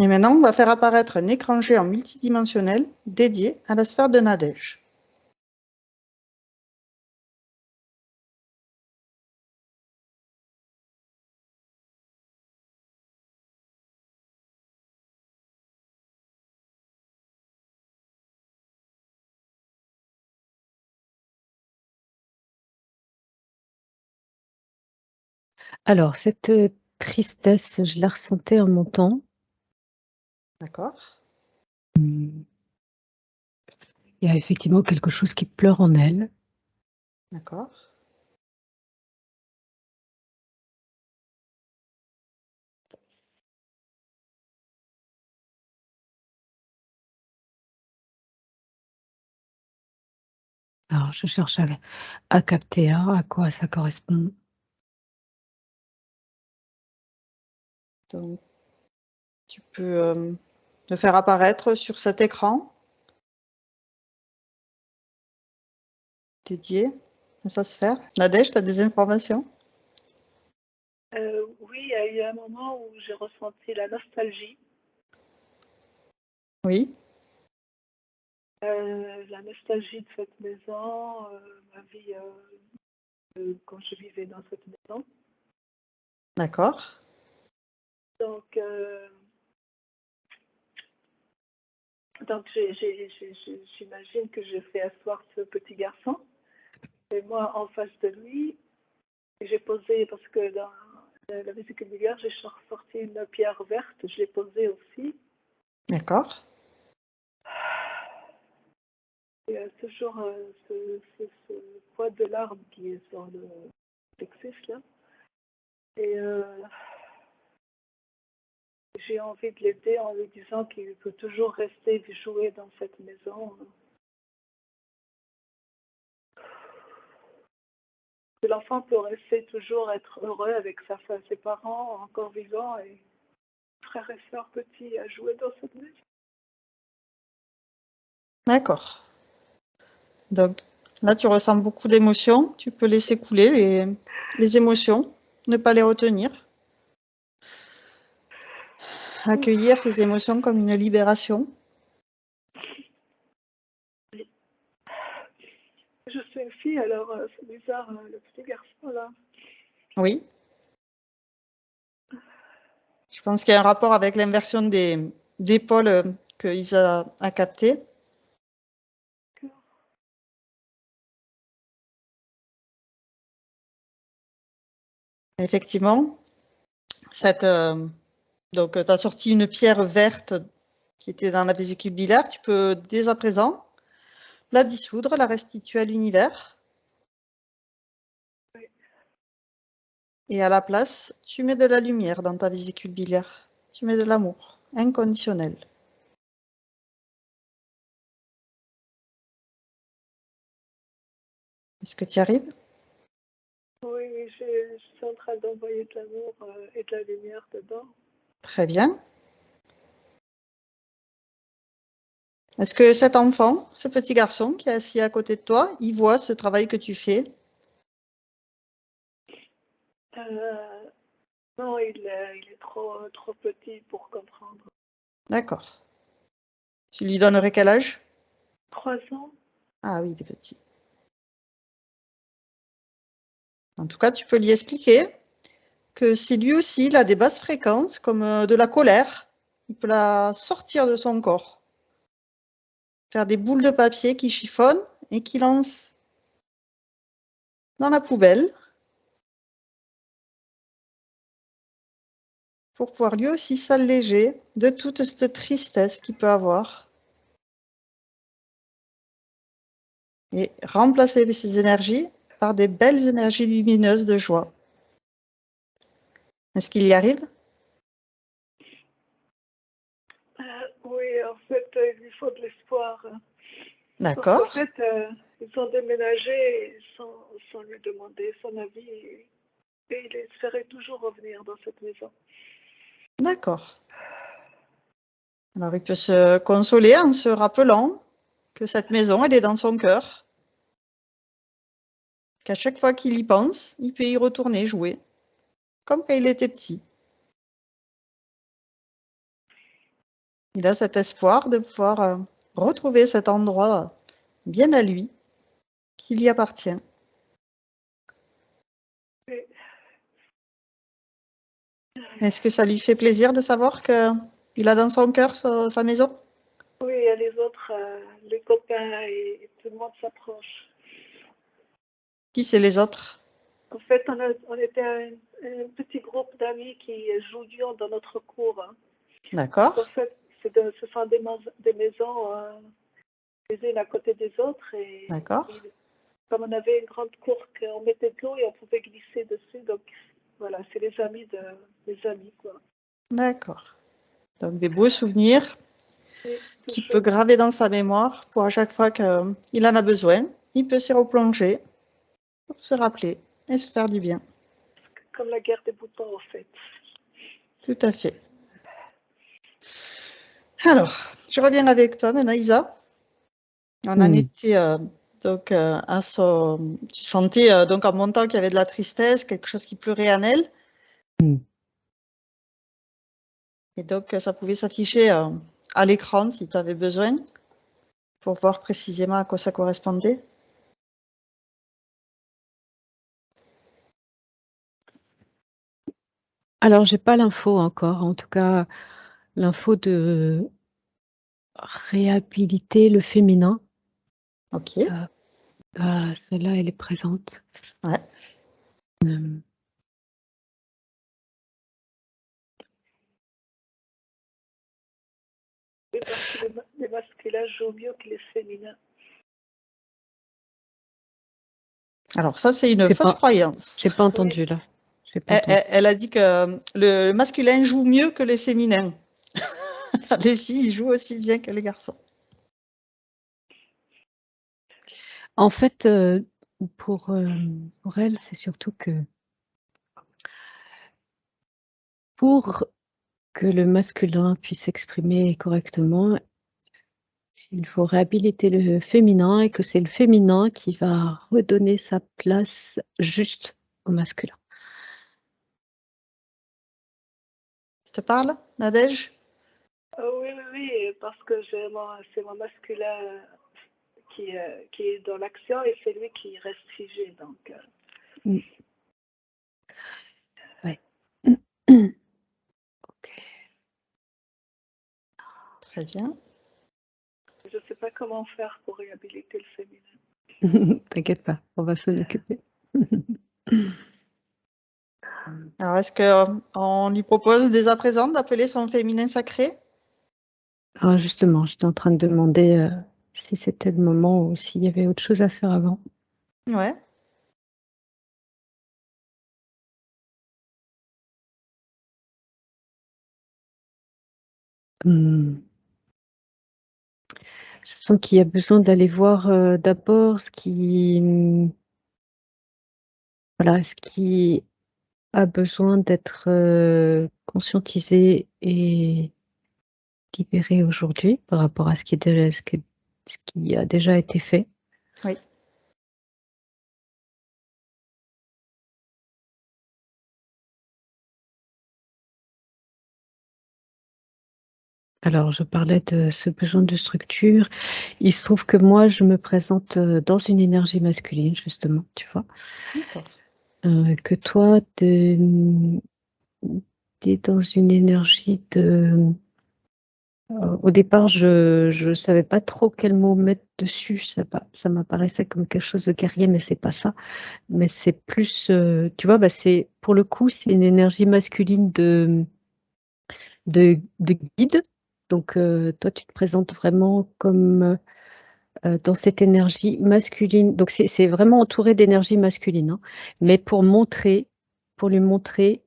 Et maintenant, on va faire apparaître un écran géant multidimensionnel dédié à la sphère de Nadège. Alors, cette tristesse, je la ressentais en montant. D'accord. Il y a effectivement quelque chose qui pleure en elle. D'accord. Alors, je cherche à capter à quoi ça correspond. Donc, tu peux le faire apparaître sur cet écran dédié à sa sphère. Nadège, tu as des informations? Oui, il y a eu un moment où j'ai ressenti la nostalgie. Oui. La nostalgie de cette maison, ma vie quand je vivais dans cette maison. D'accord. Donc j'imagine que je fais asseoir ce petit garçon. Et moi, en face de lui, j'ai posé, parce que dans la vésicule biliaire, j'ai sorti une pierre verte, je l'ai posée aussi. D'accord. Il y a toujours ce poids de l'arbre qui est sur le plexus là. Et j'ai envie de l'aider en lui disant qu'il peut toujours rester jouer dans cette maison. Que l'enfant peut rester toujours être heureux avec ses parents encore vivants et frères et sœurs petits à jouer dans cette maison. D'accord. Donc, là, tu ressens beaucoup d'émotions. Tu peux laisser couler les émotions, ne pas les retenir. Accueillir ces émotions comme une libération. Je suis une fille, alors c'est bizarre, le petit garçon là. Oui. Je pense qu'il y a un rapport avec l'inversion des pôles que Isa a capté. Effectivement, donc tu as sorti une pierre verte qui était dans la vésicule biliaire. Tu peux dès à présent la dissoudre, la restituer à l'univers. Oui. Et à la place, tu mets de la lumière dans ta vésicule biliaire. Tu mets de l'amour inconditionnel. Est-ce que tu y arrives? Oui, je suis en train d'envoyer de l'amour et de la lumière dedans. Très bien. Est-ce que cet enfant, ce petit garçon qui est assis à côté de toi, il voit ce travail que tu fais? Non, il est trop petit pour comprendre. D'accord. Tu lui donnerais quel âge? 3 ans? Ah oui, il est petit. En tout cas, tu peux lui expliquer que si lui aussi, il a des basses fréquences, comme de la colère, il peut la sortir de son corps. Faire des boules de papier qui chiffonnent et qui lance dans la poubelle pour pouvoir lui aussi s'alléger de toute cette tristesse qu'il peut avoir et remplacer ces énergies par des belles énergies lumineuses de joie. Est-ce qu'il y arrive? Oui, en fait, il lui faut de l'espoir. Parce qu'en D'accord. fait, ils ont déménagé sans lui demander son avis et il espérait toujours revenir dans cette maison. D'accord. Alors, il peut se consoler en se rappelant que cette maison, elle est dans son cœur, qu'à chaque fois qu'il y pense, il peut y retourner jouer, comme quand il était petit. Il a cet espoir de pouvoir retrouver cet endroit bien à lui, qui lui appartient. Oui. Est-ce que ça lui fait plaisir de savoir qu'il a dans son cœur sa maison? Oui, il y a les autres, les copains et tout le monde s'approche. Qui c'est les autres? En fait, on était un petit groupe d'amis qui jouions dans notre cour. Hein. D'accord, En fait, ce sont des maisons les unes à côté des autres. d'accord, Et comme on avait une grande cour qu'on mettait de l'eau et on pouvait glisser dessus, donc voilà, c'est les amis des amis, quoi. d'accord. Donc des beaux souvenirs Oui, c'est qu'il peut chouette. graver dans sa mémoire pour à chaque fois qu'il en a besoin, il peut s'y replonger pour se rappeler et se faire du bien. Comme la guerre des boutons, en fait. Tout à fait. Alors, je reviens avec toi maintenant, Isa. On en était donc à son... Tu sentais donc en montant qu'il y avait de la tristesse, quelque chose qui pleurait en elle. Et donc ça pouvait s'afficher à l'écran si tu avais besoin pour voir précisément à quoi ça correspondait. Alors, j'ai pas l'info encore. En tout cas, l'info de réhabiliter le féminin. Ok. Celle-là, elle est présente. Ouais. Oui, parce que les masculins jouent mieux que les féminins. Alors ça, c'est une J'ai fausse pas, croyance. j'ai pas Oui, entendu là. J'ai pas entendu. Elle a dit que le masculin joue mieux que les féminins. Les filles jouent aussi bien que les garçons. En fait, pour elle, c'est surtout que pour que le masculin puisse s'exprimer correctement, il faut réhabiliter le féminin et que c'est le féminin qui va redonner sa place juste au masculin. Ça te parle, Nadège? oui, oui, oui, parce que c'est mon masculin qui est dans l'action et c'est lui qui reste figé. Donc, Ouais. Ok. Très bien. je ne sais pas comment faire pour réhabiliter le féminin. T'inquiète pas, on va s'en occuper. Alors, est-ce qu'on lui propose dès à présent d'appeler son féminin sacré? Alors justement, j'étais en train de demander si c'était le moment ou s'il y avait autre chose à faire avant. Ouais. Je sens qu'il y a besoin d'aller voir d'abord ce qui a besoin d'être conscientisé et libéré aujourd'hui par rapport à ce qui a déjà été fait. Oui. Alors, je parlais de ce besoin de structure. Il se trouve que moi, je me présente dans une énergie masculine, justement, tu vois. D'accord. Que toi, tu es dans une énergie de... Au départ, je ne savais pas trop quel mot mettre dessus. Ça m'apparaissait comme quelque chose de guerrier, mais c'est pas ça. Mais c'est plus, tu vois, pour le coup, c'est une énergie masculine de guide. Donc, toi, tu te présentes vraiment comme dans cette énergie masculine. Donc, c'est vraiment entouré d'énergie masculine, hein. Mais pour lui montrer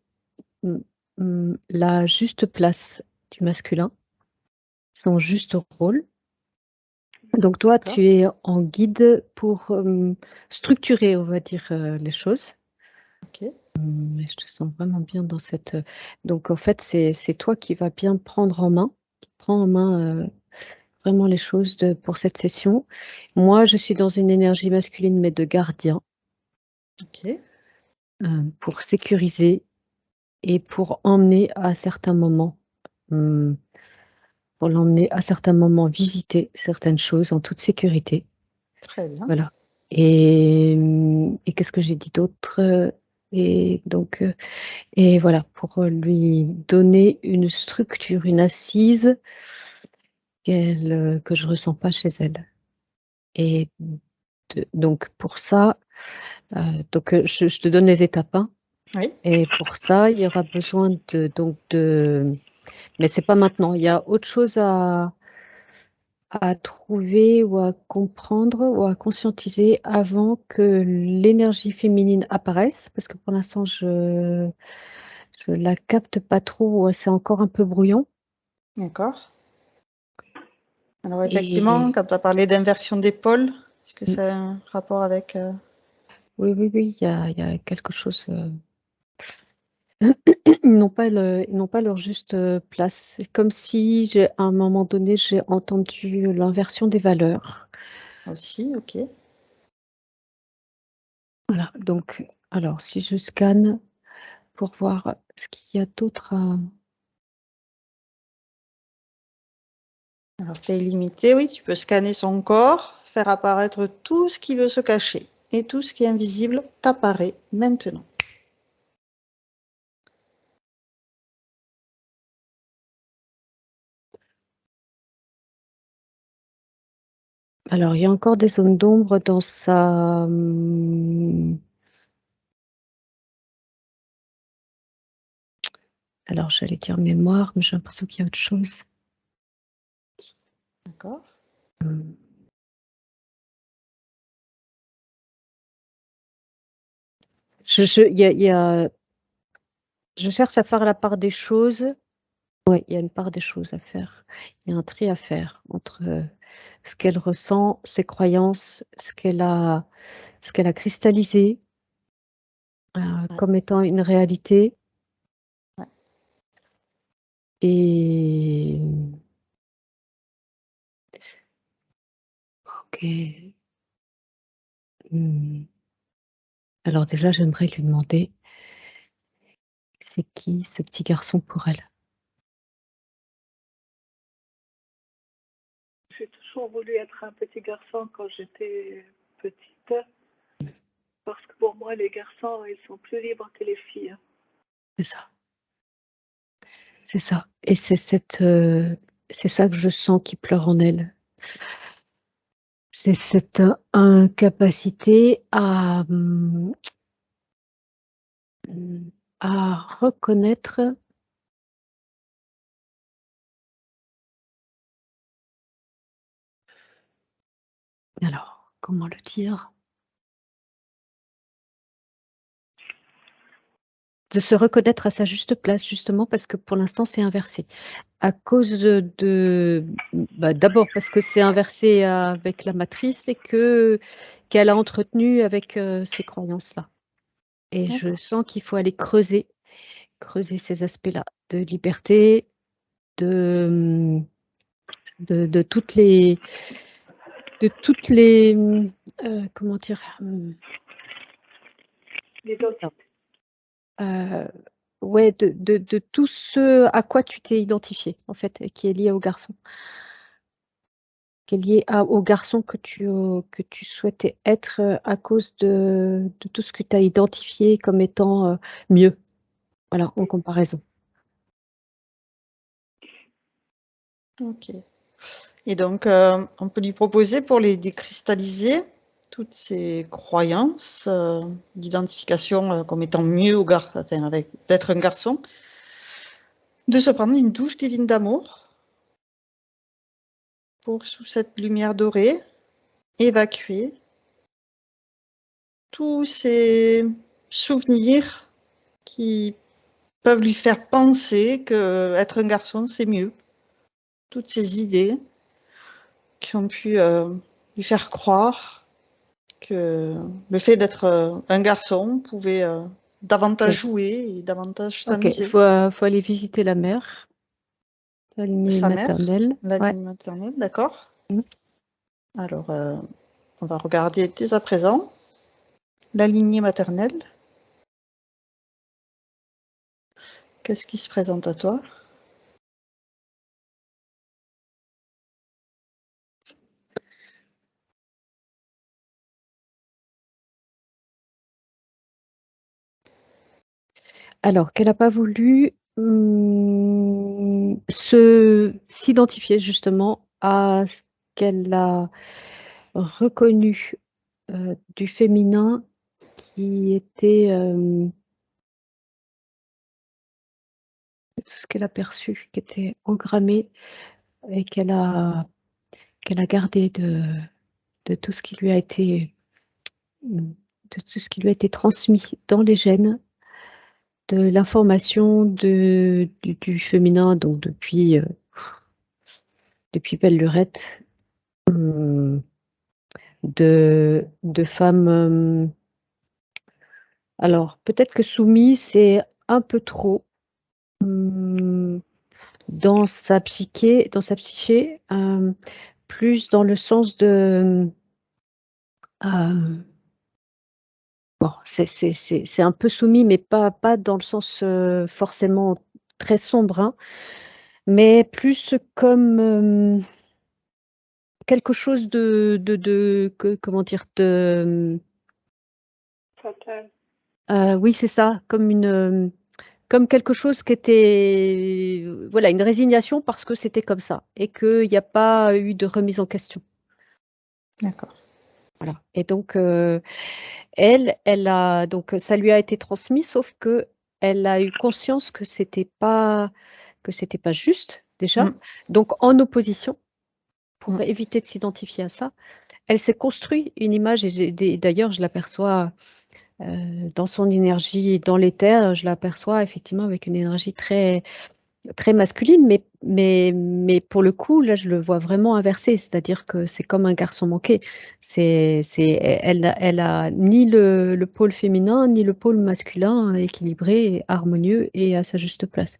la juste place du masculin, son juste rôle. Donc, toi, D'accord. tu es en guide pour structurer, on va dire, les choses. Ok. Mais je te sens vraiment bien dans cette. Donc, en fait, c'est toi qui vas bien prendre en main, qui prends en main vraiment les choses pour cette session. Moi, je suis dans une énergie masculine, mais de gardien, Ok. pour sécuriser et pour emmener à certains moments. pour l'emmener à certains moments visiter certaines choses en toute sécurité. Très bien. Voilà. Et qu'est-ce que j'ai dit d'autre? Et donc, et voilà, pour lui donner une structure, une assise que je ressens pas chez elle. Et donc pour ça, donc je te donne les étapes, hein. Oui, Et pour ça, il y aura besoin mais c'est pas maintenant. Il y a autre chose à trouver ou à comprendre ou à conscientiser avant que l'énergie féminine apparaisse, parce que pour l'instant, je la capte pas trop, c'est encore un peu brouillon. d'accord. Alors effectivement, Et quand tu as parlé d'inversion d'épaule, est-ce que ça a un rapport avec... oui, il y a quelque chose. Ils n'ont pas leur juste place. C'est comme si, à un moment donné, j'ai entendu l'inversion des valeurs. aussi, ok. Voilà, donc, alors, si je scanne pour voir ce qu'il y a d'autre à... Alors tu es illimité, oui, tu peux scanner son corps, faire apparaître tout ce qui veut se cacher. Et tout ce qui est invisible t'apparaît maintenant. Alors, il y a encore des zones d'ombre dans sa... Alors, j'allais dire mémoire, mais j'ai l'impression qu'il y a autre chose. D'accord. Je cherche à faire la part des choses. Oui, il y a une part des choses à faire. Il y a un tri à faire entre ce qu'elle ressent, ses croyances, ce qu'elle a cristallisé Ouais, comme étant une réalité. ouais. Et ok. Hmm. Alors déjà, j'aimerais lui demander, c'est qui ce petit garçon pour elle? J'ai toujours voulu être un petit garçon quand j'étais petite, parce que pour moi, les garçons, ils sont plus libres que les filles. C'est ça. C'est ça. Et c'est ça que je sens qui pleure en elle. C'est cette incapacité à reconnaître. Alors, comment le dire? De se reconnaître à sa juste place, justement, parce que pour l'instant, c'est inversé. À cause d'abord parce que c'est inversé avec la matrice et qu'elle a entretenu avec ces croyances-là. Et je D'accord. sens qu'il faut aller creuser ces aspects-là de liberté, de, de toutes les, comment dire, L'identité. euh, ouais, de tout ce à quoi tu t'es identifié, en fait, et qui est lié au garçon. Qui est lié au garçon que tu souhaitais être à cause de tout ce que tu as identifié comme étant mieux, voilà, en comparaison. Ok. Et donc, on peut lui proposer pour les décristalliser toutes ces croyances d'identification comme étant mieux au enfin, avec d'être un garçon, de se prendre une douche divine d'amour pour, sous cette lumière dorée, évacuer tous ces souvenirs qui peuvent lui faire penser que être un garçon, c'est mieux. Toutes ces idées qui ont pu lui faire croire que le fait d'être un garçon pouvait davantage Ok, jouer et davantage ok, s'amuser. faut aller visiter la mère, la lignée Sa mère, maternelle. la Ouais. ligne maternelle, d'accord. Mm. Alors, on va regarder dès à présent la lignée maternelle. Qu'est-ce qui se présente à toi? Alors, qu'elle n'a pas voulu s'identifier justement à ce qu'elle a reconnu du féminin qui était tout ce qu'elle a perçu, qui était engrammé et qu'elle a gardé de tout ce qui lui a été de tout ce qui lui a été transmis dans les gènes, de l'information du féminin, donc depuis belle lurette, de femmes. Alors, peut-être que soumis, c'est un peu trop dans sa psyché, plus dans le sens de. Bon, c'est un peu soumis, mais pas dans le sens forcément très sombre, hein, mais plus comme quelque chose comment dire, Fatal. oui, c'est ça, comme quelque chose qui était, voilà, une résignation parce que c'était comme ça et qu'il n'y a pas eu de remise en question. D'accord. Voilà. Et donc, donc ça lui a été transmis, sauf que elle a eu conscience que c'était pas juste déjà. Mm. Donc, en opposition, pour Mm. éviter de s'identifier à ça, elle s'est construit une image et d'ailleurs, je l'aperçois dans son énergie, dans l'éther, je l'aperçois effectivement avec une énergie très très masculine, mais pour le coup, là, je le vois vraiment inversé, c'est-à-dire que c'est comme un garçon manqué. Elle a ni le pôle féminin, ni le pôle masculin équilibré, harmonieux et à sa juste place.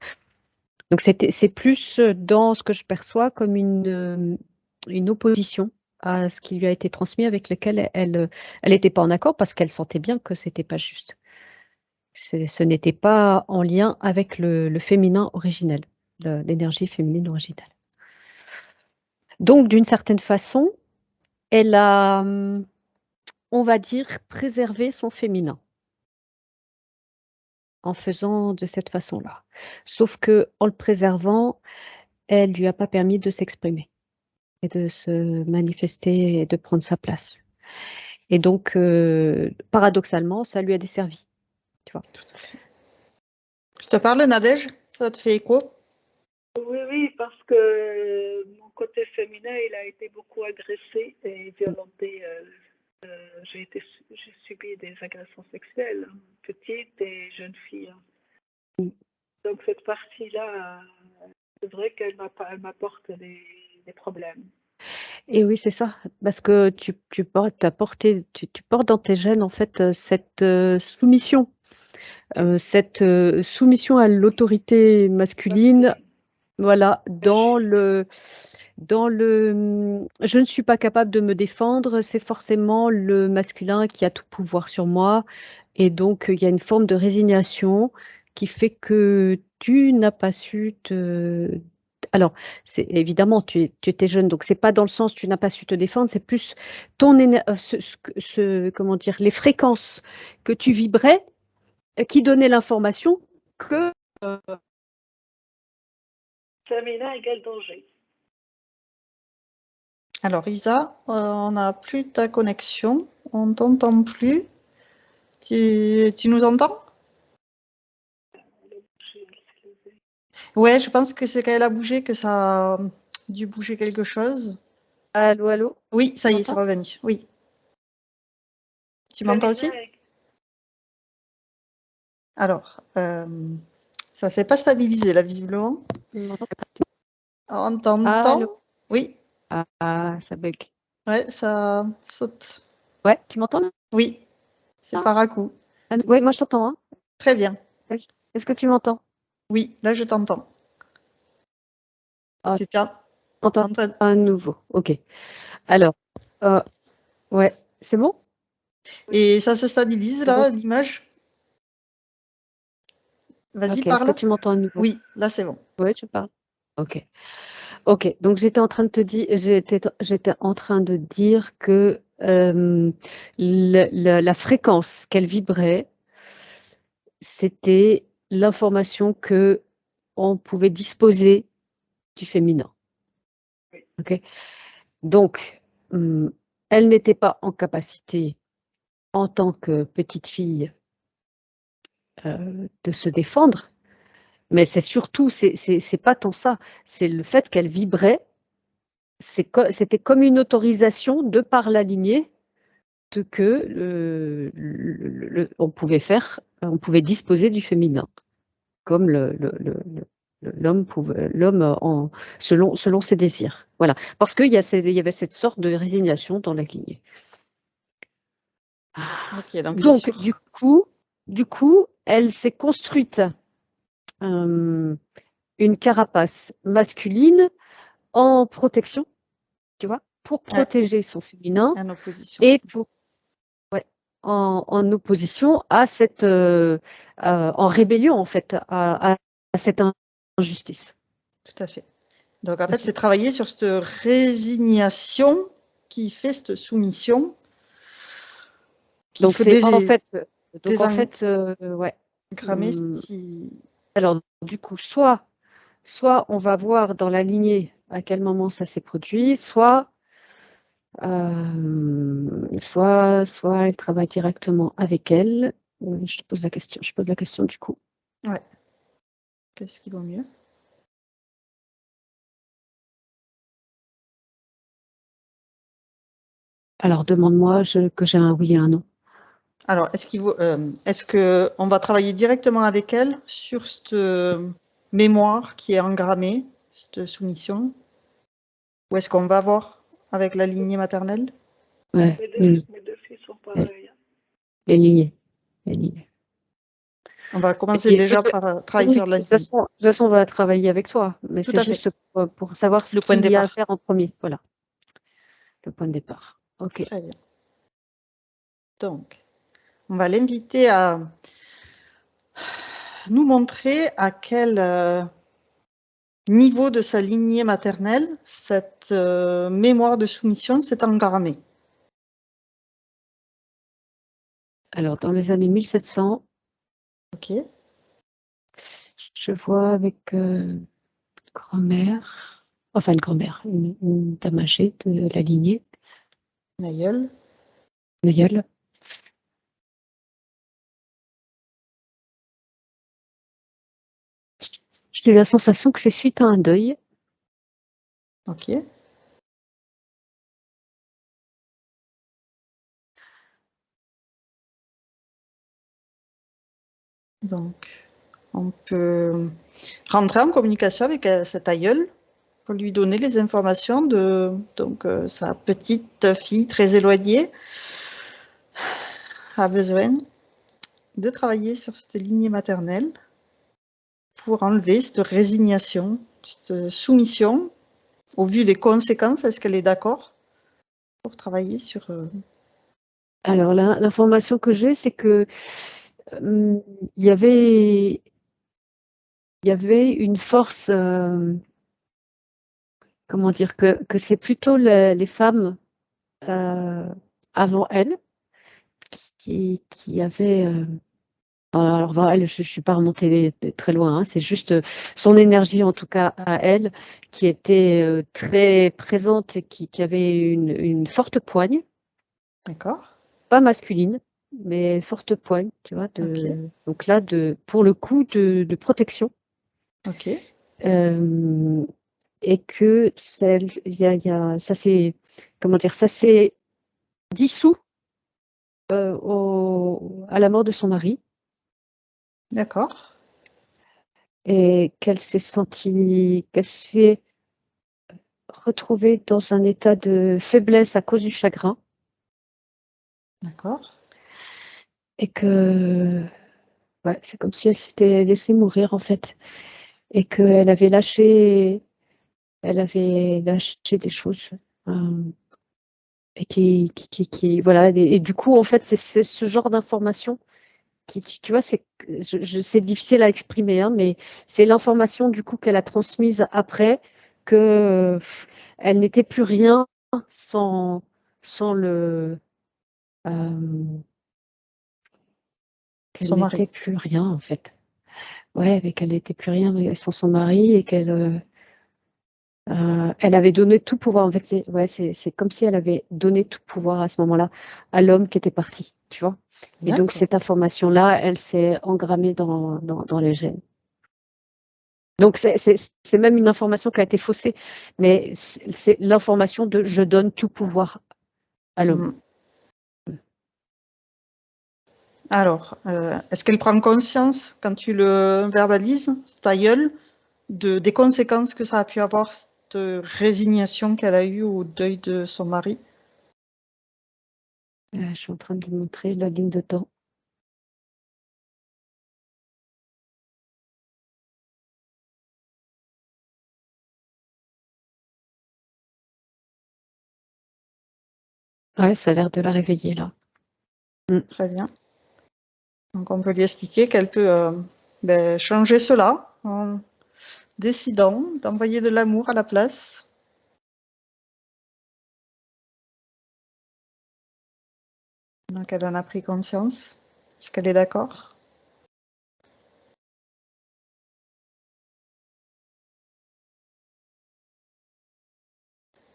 Donc, c'est plus dans ce que je perçois comme une opposition à ce qui lui a été transmis, avec lequel elle n'était pas en accord parce qu'elle sentait bien que c'était pas juste. Ce n'était pas en lien avec le féminin originel, l'énergie féminine originelle. Donc, d'une certaine façon, elle a, on va dire, préservé son féminin en faisant de cette façon-là. Sauf que, en le préservant, elle lui a pas permis de s'exprimer et de se manifester et de prendre sa place. Et donc, paradoxalement, ça lui a desservi. Tu vois. Tout à fait. Je te parle, Nadège? Ça te fait écho? Oui, oui, parce que mon côté féminin, il a été beaucoup agressé et violenté. J'ai subi des agressions sexuelles, petite et jeune fille. Donc cette partie-là, c'est vrai qu'elle m'apporte des problèmes. Et oui, c'est ça, parce que tu portes, tu portes dans tes gènes en fait cette soumission. Cette soumission à l'autorité masculine, voilà, je ne suis pas capable de me défendre, c'est forcément le masculin qui a tout pouvoir sur moi. Et donc, il y a une forme de résignation qui fait que tu n'as pas su te. Alors, c'est évidemment, tu étais jeune, donc c'est pas dans le sens tu n'as pas su te défendre, c'est plus comment dire, les fréquences que tu vibrais qui donnait l'information que Féminin égale danger. Alors, Isa, on n'a plus ta connexion. On ne t'entend plus. Tu nous entends? Ouais, je pense que c'est quand elle a bougé que ça a dû bouger quelque chose. allô, allô, Oui, ça tu y est, c'est m'entends? revenu. Oui. Tu m'entends aussi? Alors, ça s'est pas stabilisé là, visiblement. Tu m'entends? On Allô? t'entend? Oui. Ah, ça bug. Ouais, ça saute. Ouais, tu m'entends là? Oui, c'est par à coup. Oui, moi je t'entends, hein. Très bien. Est-ce que tu m'entends? Oui, là, je t'entends. Ah, Tu tu m'entends en train... à nouveau. Ok. Alors, euh, ouais, c'est bon? Et ça se stabilise C'est bon? là, l'image? Vas-y, Ok, est-ce que parle. tu m'entends à nouveau? Oui, là, c'est bon. Oui, je parle. Ok. Ok, donc j'étais en train de te dire, j'étais en train de dire que la fréquence qu'elle vibrait, c'était l'information que on pouvait disposer du féminin. Ok. Donc, elle n'était pas en capacité, en tant que petite fille, de se défendre, mais c'est surtout, c'est pas tant ça, c'est le fait qu'elle vibrait. C'était comme une autorisation de par la lignée que on pouvait disposer du féminin, comme l'homme selon ses désirs. Voilà, parce qu'il y avait cette sorte de résignation dans la lignée. Ok, donc c'est Donc, sûr. du coup, elle s'est construite une carapace masculine en protection, tu vois, pour Ouais, protéger son féminin en opposition. et en opposition à en rébellion en fait à cette injustice. Tout à fait. Donc en Bien fait, sûr. c'est travailler sur cette résignation qui fait cette soumission, qu'il Donc faut c'est en fait, ouais. désengrammer si... Alors du coup, soit on va voir dans la lignée à quel moment ça s'est produit, soit elle travaille directement avec elle. Je te pose la question. Je pose la question du coup. Ouais. Qu'est-ce qui vaut mieux? Alors demande-moi que j'ai un oui et un non. Alors, est-ce que on va travailler directement avec elle sur cette mémoire qui est engrammée, cette soumission, ou est-ce qu'on va voir avec la lignée maternelle? Ouais, Mes deux filles sont les pareilles. les lignées. Les lignées. On va Et commencer puis, déjà par travailler oui, sur la lignée. de toute façon, on va travailler avec toi, mais Tout c'est à fait. juste pour savoir ce Le point de qu'il y a à départ. faire en premier. Voilà, le point de départ. Ok. Très bien. Donc, on va l'inviter à nous montrer à quel niveau de sa lignée maternelle cette mémoire de soumission s'est engrammée. Alors, dans les années 1700, Ok. je vois avec grand-mère, enfin une grand-mère, une dame âgée de la lignée, Aïeul. une aïeule. J'ai eu la sensation que c'est suite à un deuil. Ok. Donc, on peut rentrer en communication avec cet aïeul pour lui donner les informations de sa petite fille très éloignée a besoin de travailler sur cette lignée maternelle pour enlever cette résignation, cette soumission. Au vu des conséquences, est-ce qu'elle est d'accord pour travailler sur... Alors là, l'information que j'ai, c'est que il y avait une force, comment dire, que c'est plutôt les femmes avant elle qui avaient. Alors, elle, je ne suis pas remontée très loin, hein, c'est juste son énergie, en tout cas à elle, qui était très présente et qui avait une forte poigne, D'accord. pas masculine, mais forte poigne, tu vois. Ok. Donc là, pour le coup, de protection. Ok. Et que ça s'est, comment dire, ça s'est dissous à la mort de son mari D'accord. et qu'elle s'est retrouvée dans un état de faiblesse à cause du chagrin D'accord. et que ouais, c'est comme si elle s'était laissée mourir en fait et elle avait lâché des choses. euh, et voilà, et du coup en fait c'est ce genre d'information qui, tu vois, c'est difficile à exprimer, hein, mais c'est l'information du coup qu'elle a transmise après que elle n'était plus rien sans, euh, qu'elle Son mari. n'était plus rien en fait. ouais, mais qu'elle n'était plus rien sans son mari et qu'elle elle avait donné tout pouvoir. En fait, c'est comme si elle avait donné tout pouvoir à ce moment-là à l'homme qui était parti, tu vois. Et donc, D'accord. cette information-là, elle s'est engrammée dans les gènes. Donc, c'est même une information qui a été faussée, mais c'est l'information de je donne tout pouvoir à l'homme. Mm. Alors, est-ce qu'elle prend conscience, quand tu le verbalises, ta gueule, des conséquences que ça a pu avoir, cette résignation qu'elle a eue au deuil de son mari? Je suis en train de lui montrer la ligne de temps. Ouais, ça a l'air de la réveiller là. Très bien. Donc, on peut lui expliquer qu'elle peut changer cela en décidant d'envoyer de l'amour à la place. Donc, elle en a pris conscience. Est-ce qu'elle est d'accord?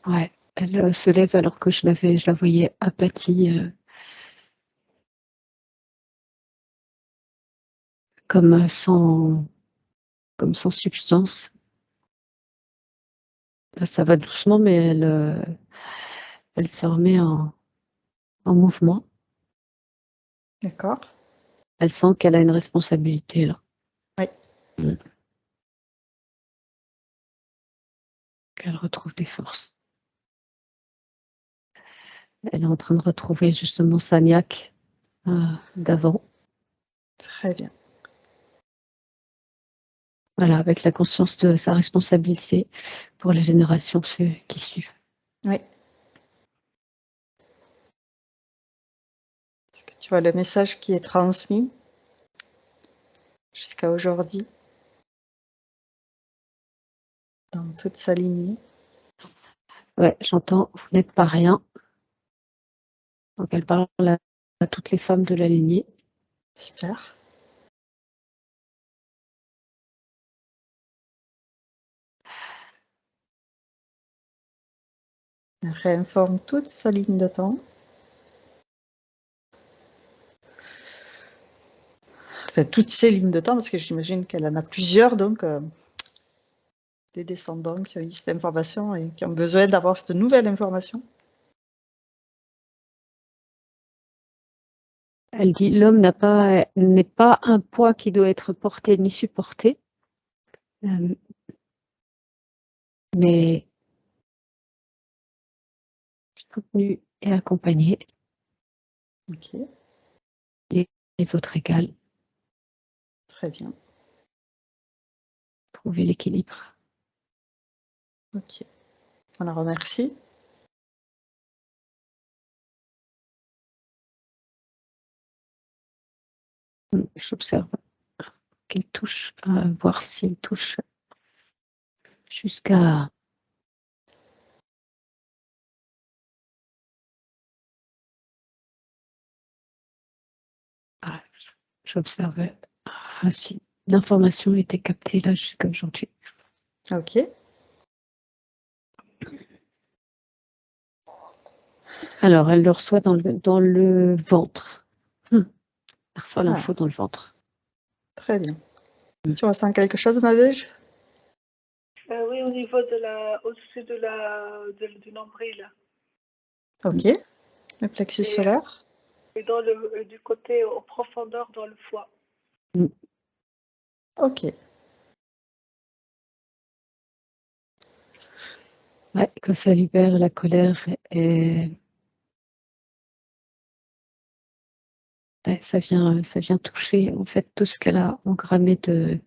Ouais, elle se lève alors que je la voyais apathie, comme sans substance. Là, ça va doucement, mais elle se remet en mouvement. D'accord. Elle sent qu'elle a une responsabilité là. Oui. Qu'elle retrouve des forces. Elle est en train de retrouver justement sa niaque d'avant. Très bien. Voilà, avec la conscience de sa responsabilité pour les générations qui suivent. Oui. Est-ce que tu vois le message qui est transmis jusqu'à aujourd'hui dans toute sa lignée? Ouais, j'entends, vous n'êtes pas rien. Donc elle parle à toutes les femmes de la lignée. Super. Elle réinforme toute sa ligne de temps. Enfin, toutes ses lignes de temps, parce que j'imagine qu'elle en a plusieurs, donc des descendants qui ont eu cette information et qui ont besoin d'avoir cette nouvelle information. Elle dit l'homme n'est pas un poids qui doit être porté ni supporté, mais soutenu et accompagné. Ok, Et votre égal. très bien. Trouver l'équilibre. Ok, on la remercie. J'observe qu'elle touche, voir si elle touche jusqu'à. Ah, j'observe si l'information était captée là jusqu'à aujourd'hui. Ok, Alors, elle le reçoit dans le ventre. Elle reçoit l'info dans le ventre. très bien. Tu ressens quelque chose, Nadège? Oui, au niveau au-dessus du nombril. Ok, le plexus Et, solaire. et du côté en profondeur dans le foie. Ok, Ouais, que ça libère la colère et ouais, ça vient toucher en fait tout ce qu'elle a engrammé de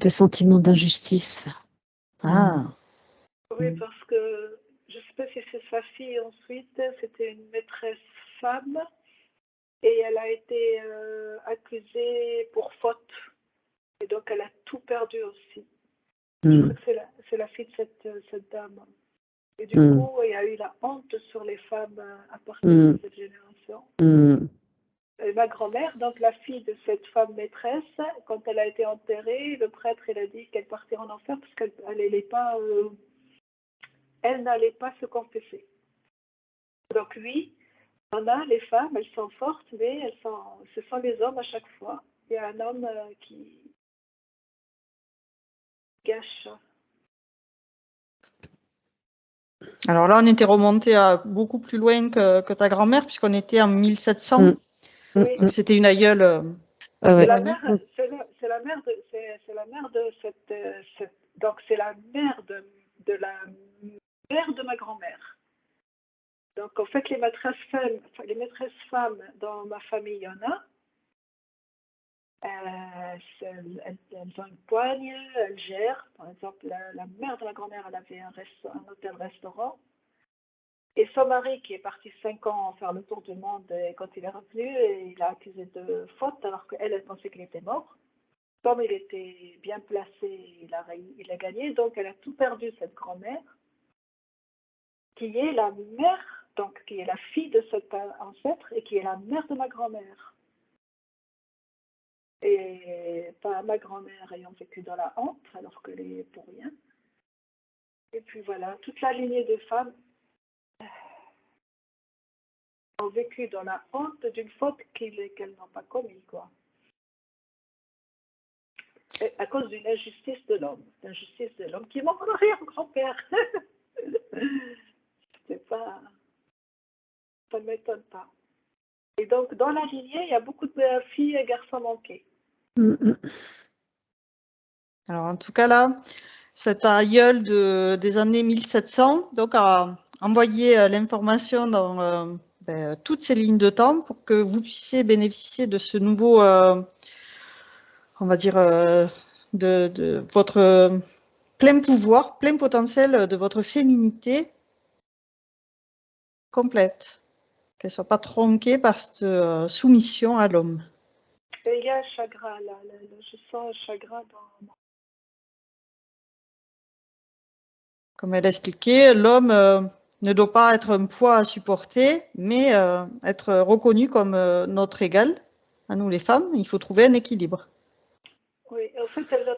sentiments d'injustice. ah, Oui, parce que je ne sais pas si c'est sa fille ensuite, c'était une maîtresse femme et elle a été accusée pour faute. Et donc elle a tout perdu aussi. Je crois que c'est la fille de cette dame. Et du coup, il y a eu la honte sur les femmes à partir de cette génération. ma grand-mère, donc la fille de cette femme maîtresse, quand elle a été enterrée, le prêtre il a dit qu'elle partirait en enfer parce elle n'allait pas se confesser. Donc oui, on a les femmes, elles sont fortes, mais ce sont les hommes à chaque fois. Il y a un homme qui gâche. Alors là, on était remonté à beaucoup plus loin que ta grand-mère, puisqu'on était en 1700. Mm. Oui. Donc c'était une aïeule. Ah ouais. C'est la mère de cette donc c'est la mère de la mère de ma grand-mère. Donc en fait les maîtresses femmes dans ma famille, il y en a. Elles ont une poigne, elles gèrent. Par exemple, la mère de ma grand-mère, elle avait un hôtel-restaurant. Et son mari, qui est parti 5 ans faire le tour du monde, et quand il est revenu, il l'a accusé de faute, alors qu'elle pensait qu'il était mort. Comme il était bien placé, il a gagné, donc elle a tout perdu, cette grand-mère, qui est la mère, donc qui est la fille de cet ancêtre, et qui est la mère de ma grand-mère. Et pas ma grand-mère ayant vécu dans la honte, alors qu'elle est pour rien. Et puis voilà, toute la lignée de femmes ont vécu dans la honte d'une faute qu'elles n'ont pas commise, quoi. Et à cause d'une injustice de l'homme. L'injustice de l'homme qui m'en rien, grand-père. C'est pas... Ça ne m'étonne pas. Et donc, dans la lignée, il y a beaucoup de filles et garçons manqués. Alors en tout cas là, cet aïeul des années 1700 donc a envoyé l'information dans toutes ces lignes de temps pour que vous puissiez bénéficier de ce nouveau, on va dire, de votre plein pouvoir, plein potentiel de votre féminité complète, qu'elle soit pas tronquée par cette soumission à l'homme. Et il y a un chagrin là, je sens un chagrin dans... Comme elle expliquait, l'homme ne doit pas être un poids à supporter, mais être reconnu comme notre égal, à nous les femmes. Il faut trouver un équilibre. Oui, en fait, elle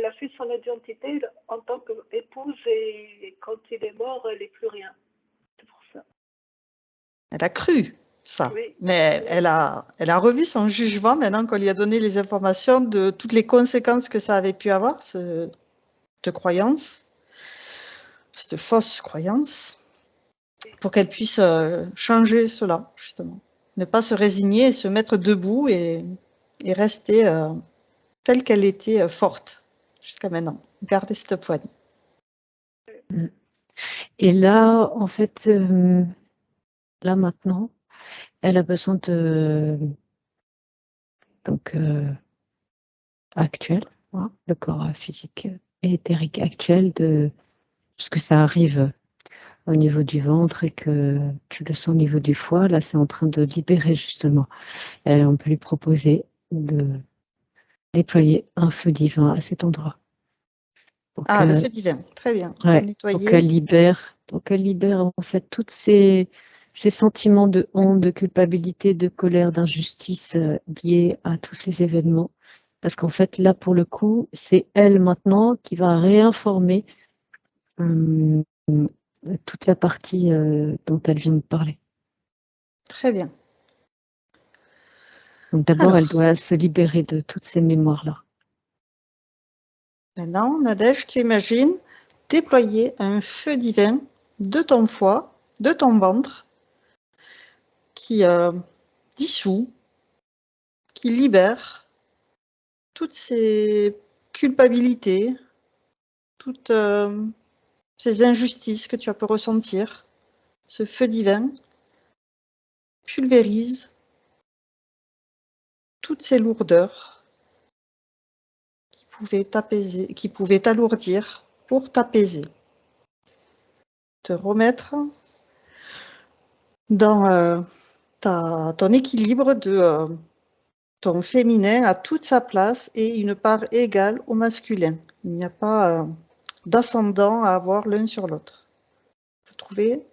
a fait son identité en tant qu'épouse et quand il est mort, elle n'est plus rien. C'est pour ça. Elle a cru ça, Oui. mais Oui. elle a revu son jugement maintenant qu'on lui a donné les informations de toutes les conséquences que ça avait pu avoir, cette croyance, cette fausse croyance, pour qu'elle puisse changer cela, justement. Ne pas se résigner et se mettre debout et rester telle qu'elle était forte jusqu'à maintenant. Garder cette poigne. Et là, en fait, là maintenant, elle a besoin de donc actuel, hein, le corps physique et éthérique actuel parce que ça arrive au niveau du ventre et que tu le sens au niveau du foie. Là, c'est en train de libérer justement. On peut lui proposer de déployer un feu divin à cet endroit. Le feu divin, très bien. Ouais, Nettoyer. pour qu'elle libère en fait toutes ces sentiments de honte, de culpabilité, de colère, d'injustice liés à tous ces événements. Parce qu'en fait, là, pour le coup, c'est elle maintenant qui va réinformer toute la partie dont elle vient de parler. Très bien. Donc d'abord, elle doit se libérer de toutes ces mémoires-là. Maintenant, Nadège, tu imagines déployer un feu divin de ton foie, de ton ventre, qui dissout, qui libère toutes ces culpabilités, toutes ces injustices que tu as pu ressentir. Ce feu divin pulvérise toutes ces lourdeurs qui pouvaient t'alourdir pour t'apaiser. Te remettre dans ton équilibre de ton féminin à toute sa place et une part égale au masculin. Il n'y a pas d'ascendant à avoir l'un sur l'autre. Il faut trouver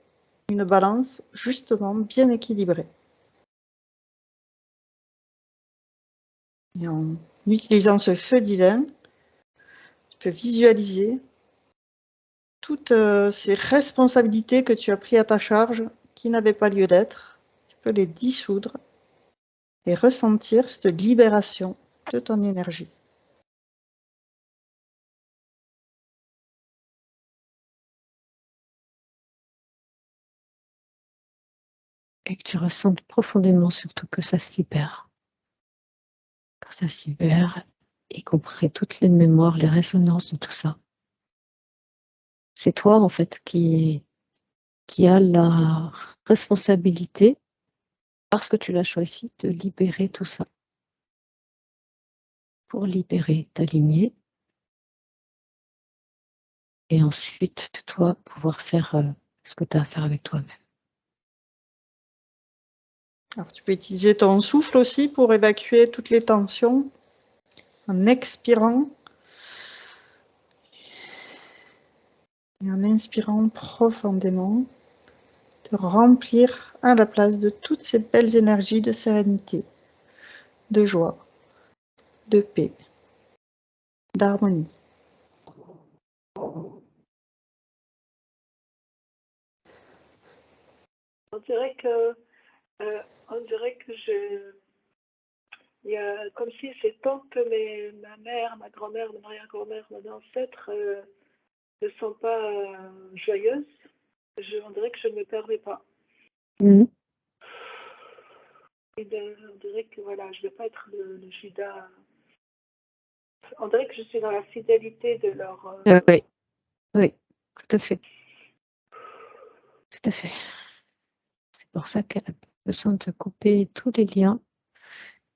une balance justement bien équilibrée. Et en utilisant ce feu divin, tu peux visualiser toutes ces responsabilités que tu as prises à ta charge, qui n'avaient pas lieu d'être. Tu peux les dissoudre et ressentir cette libération de ton énergie. Et que tu ressentes profondément surtout que ça se libère. Que ça se libère, y compris toutes les mémoires, les résonances de tout ça. C'est toi, en fait, qui a la responsabilité, parce que tu l'as choisi, de libérer tout ça. Pour libérer ta lignée. Et ensuite, toi, pouvoir faire ce que tu as à faire avec toi-même. Alors, tu peux utiliser ton souffle aussi pour évacuer toutes les tensions en expirant et en inspirant profondément, te remplir à la place de toutes ces belles énergies de sérénité, de joie, de paix, d'harmonie. On dirait que il y a comme si c'est tant que ma mère, ma grand-mère, mon arrière-grand-mère, mon ancêtre ne sont pas joyeuses. On dirait que je ne me permets pas. Mmh. Et on dirait que voilà, je ne vais pas être le Judas. On dirait que je suis dans la fidélité de leur. Oui, oui, tout à fait. Tout à fait. C'est pour ça qu'elle a besoin de couper tous les liens,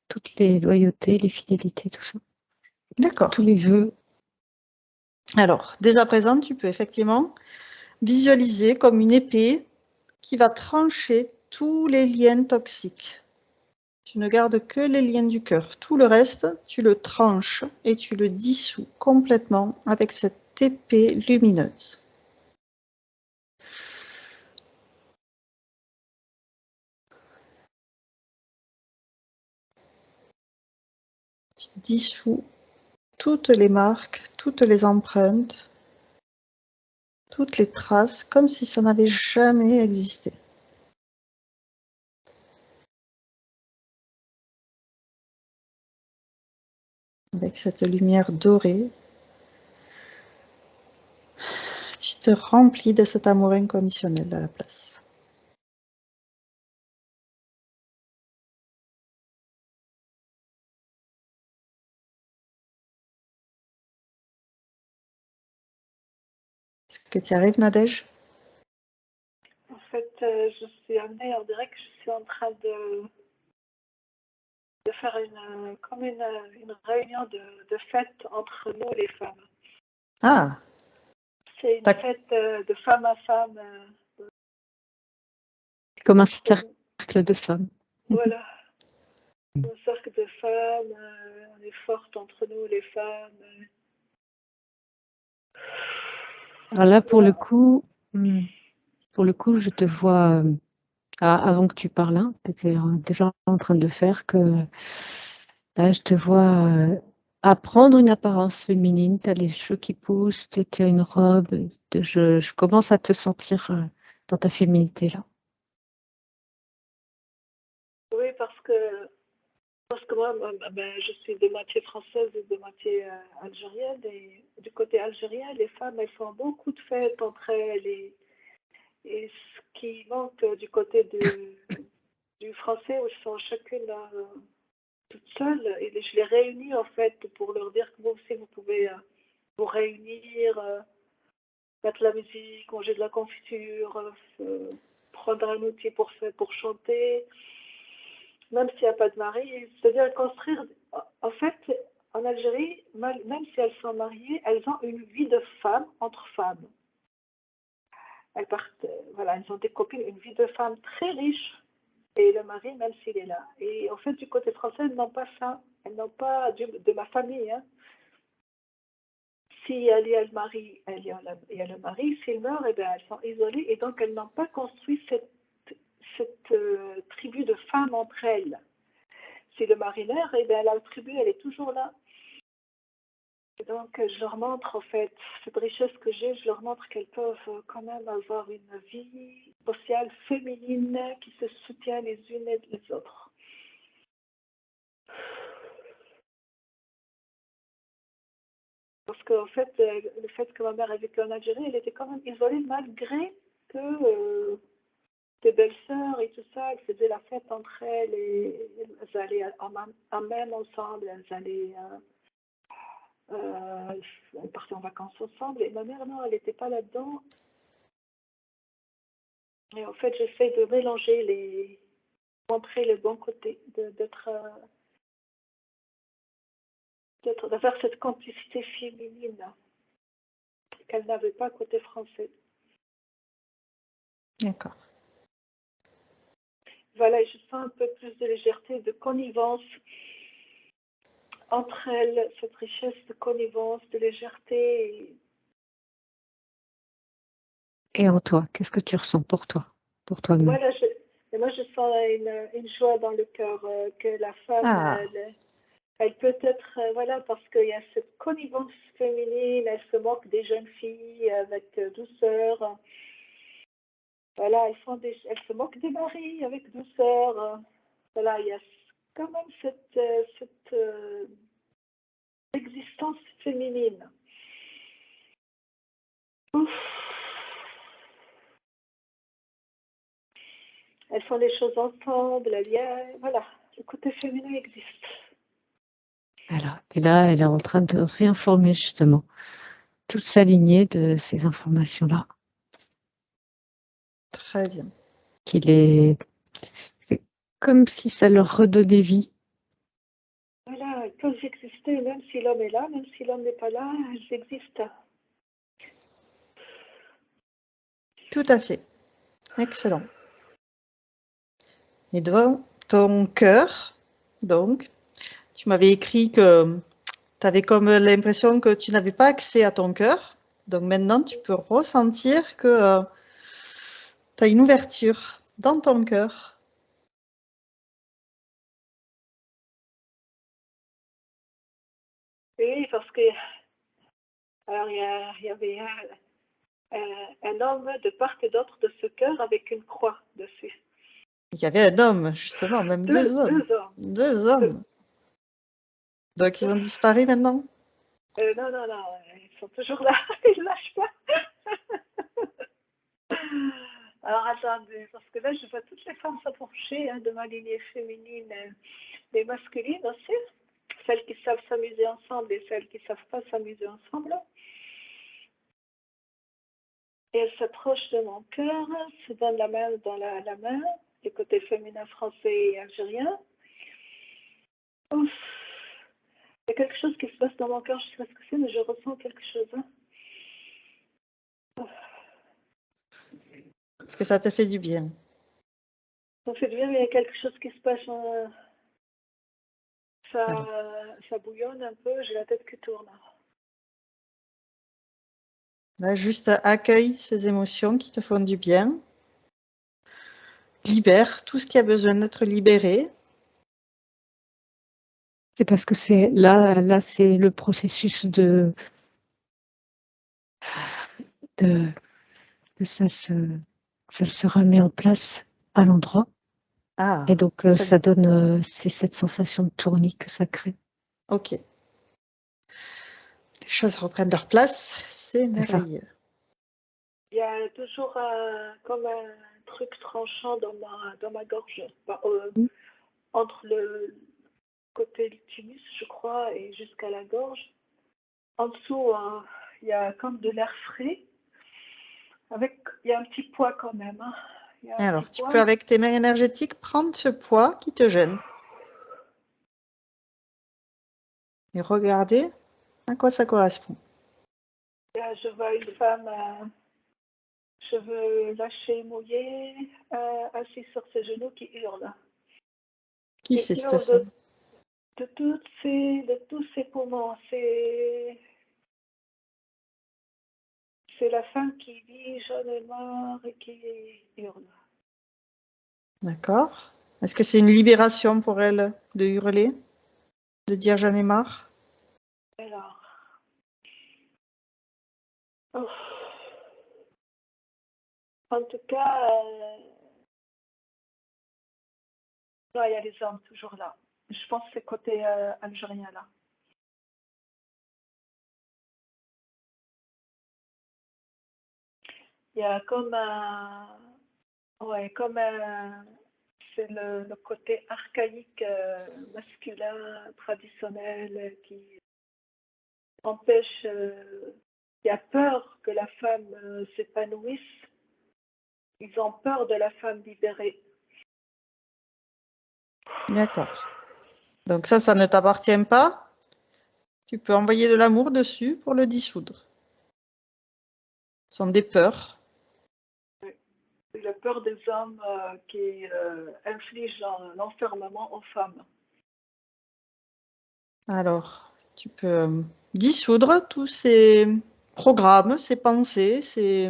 toutes les loyautés, les fidélités, tout ça. D'accord. Tous les vœux. Alors, dès à présent, tu peux effectivement visualiser comme une épée qui va trancher tous les liens toxiques. Tu ne gardes que les liens du cœur. Tout le reste, tu le tranches et tu le dissous complètement avec cette épée lumineuse. Tu dissous toutes les marques, toutes les empreintes, toutes les traces, comme si ça n'avait jamais existé. Avec cette lumière dorée, tu te remplis de cet amour inconditionnel à la place. Est-ce que tu y arrives, Nadège? En fait, je suis amenée, on dirait que je suis en train de faire comme une réunion de fête entre nous, les femmes. Ah, C'est une fête de femme à femme. Comme un cercle de femmes. Voilà. Un cercle de femmes, on est fortes entre nous, les femmes. Alors là, pour le coup, je te vois, avant que tu parles, hein, tu étais déjà en train de le faire, que là, je te vois apprendre une apparence féminine, tu as les cheveux qui poussent, tu as une robe, je commence à te sentir dans ta féminité là. Oui, parce que moi, je suis de moitié française et de moitié algérienne. Et du côté algérien, les femmes, elles font beaucoup de fêtes entre elles. Et ce qui manque du côté du français, où elles sont chacune toutes seules, et je les réunis en fait pour leur dire que vous aussi, vous pouvez vous réunir, mettre la musique, manger de la confiture, prendre un outil pour chanter, même s'il n'y a pas de mari, c'est-à-dire construire. En fait, en Algérie, même si elles sont mariées, elles ont une vie de femme entre femmes. Elles partent, voilà, elles ont des copines, une vie de femme très riche, et le mari, même s'il est là. Et en fait, du côté français, elles n'ont pas ça. Elles n'ont pas, de ma famille, hein. Si il y a le mari, il y a le mari, s'il meurt, eh bien, elles sont isolées, et donc elles n'ont pas construit cette tribu de femmes entre elles. si le mari meurt, eh bien, la tribu, elle est toujours là. Et donc, je leur montre, en fait, cette richesse que j'ai, je leur montre qu'elles peuvent quand même avoir une vie sociale féminine qui se soutient les unes et les autres. Parce qu'en fait, le fait que ma mère ait vécu en Algérie, elle était quand même isolée malgré que ses belles-sœurs et tout ça, elles faisaient la fête entre elles et elles allaient en même ensemble, elles partaient en vacances ensemble. Et ma mère, non, elle n'était pas là-dedans. Et en fait, j'essaie de mélanger montrer le bon côté, d'avoir cette complicité féminine qu'elle n'avait pas côté français. D'accord. Voilà, et je sens un peu plus de légèreté, de connivence entre elles, cette richesse de connivence, de légèreté. Et en toi, qu'est-ce que tu ressens pour toi, pour toi-même? Voilà, moi je sens une joie dans le cœur que la femme, Ah, elle peut être, voilà, parce qu'il y a cette connivence féminine, elle se moque des jeunes filles avec douceur. Voilà, elles se moquent des maris avec douceur. Voilà, il y a quand même cette existence féminine. Ouf. Elles font les choses ensemble, voilà, le côté féminin existe. Voilà. Et là, elle est en train de réinformer justement toute sa lignée de ces informations-là. très bien. C'est comme si ça leur redonnait vie. Voilà, elles peuvent exister même si l'homme est là, même si l'homme n'est pas là, elles existent. Tout à fait. Excellent. Et devant ton cœur, donc, tu m'avais écrit que tu avais comme l'impression que tu n'avais pas accès à ton cœur. Donc maintenant, tu peux ressentir que tu as une ouverture dans ton cœur. Oui, parce que alors il y avait un homme de part et d'autre de ce cœur avec une croix dessus. Il y avait un homme, justement, même deux hommes. Deux hommes. Deux hommes. Donc ils ont disparu maintenant? Non, ils sont toujours là, ils ne lâchent pas. Alors attendez, parce que là je vois toutes les femmes s'approcher de ma lignée féminine, les masculines aussi, celles qui savent s'amuser ensemble et celles qui ne savent pas s'amuser ensemble. Et elles s'approchent de mon cœur, se donnent la main dans la main, les côtés féminins français et algériens. Ouf. Il y a quelque chose qui se passe dans mon cœur, je ne sais pas ce que c'est, mais je ressens quelque chose. Est-ce que ça te fait du bien? Ça fait du bien, mais il y a quelque chose qui se passe. Ça bouillonne un peu, j'ai la tête qui tourne. Là, juste accueille ces émotions qui te font du bien. Libère tout ce qui a besoin d'être libéré. C'est parce que c'est là, c'est le processus de ça se remet en place à l'endroit. Ah, Et donc, très ça bien. donne, c'est cette sensation de tournis que ça crée. Ok. Les choses reprennent leur place, c'est C'est ça. merveilleux. Il y a toujours comme un truc tranchant dans ma gorge, entre le côté du thymus, je crois, et jusqu'à la gorge. En dessous, il y a comme de l'air frais. Il y a un petit poids quand même. Il y a un petit Alors, tu peux, poids. avec tes mains énergétiques, prendre ce poids qui te gêne et regarder à quoi ça correspond. Je vois une femme, cheveux lâchés, mouillés, assise sur ses genoux qui hurle. Qui Qui c'est cette hurle femme? de tous ses poumons. C'est la femme qui dit jaune et noir et qui hurle. D'accord. Est-ce que c'est une libération pour elle de hurler, de dire j'en ai marre? Alors, oh. En tout cas, non, il y a les hommes toujours là. Je pense que c'est côté algérien là. Il y a comme un, ouais, comme un, c'est le côté archaïque masculin traditionnel qui empêche, qui a peur que la femme s'épanouisse. Ils ont peur de la femme libérée. D'accord. Donc ça ne t'appartient pas. Tu peux envoyer de l'amour dessus pour le dissoudre. Ce sont des peurs. C'est la peur des hommes qui infligent l'enfermement aux femmes. Alors, tu peux dissoudre tous ces programmes, ces pensées, ces...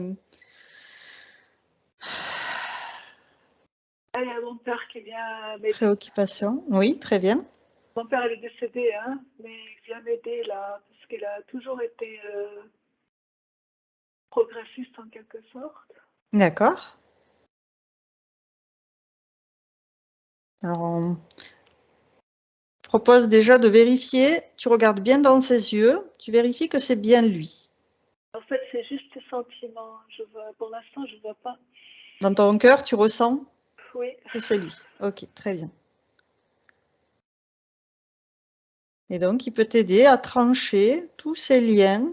Ah, il y a mon père qui vient m'aider. préoccupations. Oui, très bien. Mon père, il est décédé, hein, mais il vient m'aider là, parce qu'il a toujours été progressiste en quelque sorte. D'accord. Alors, on propose déjà de vérifier. Tu regardes bien dans ses yeux. Tu vérifies que c'est bien lui. En fait, c'est juste ses sentiments. Pour l'instant, je ne vois pas. Dans ton cœur, tu ressens Oui. que c'est lui. Ok, très bien. Et donc, il peut t'aider à trancher tous ces liens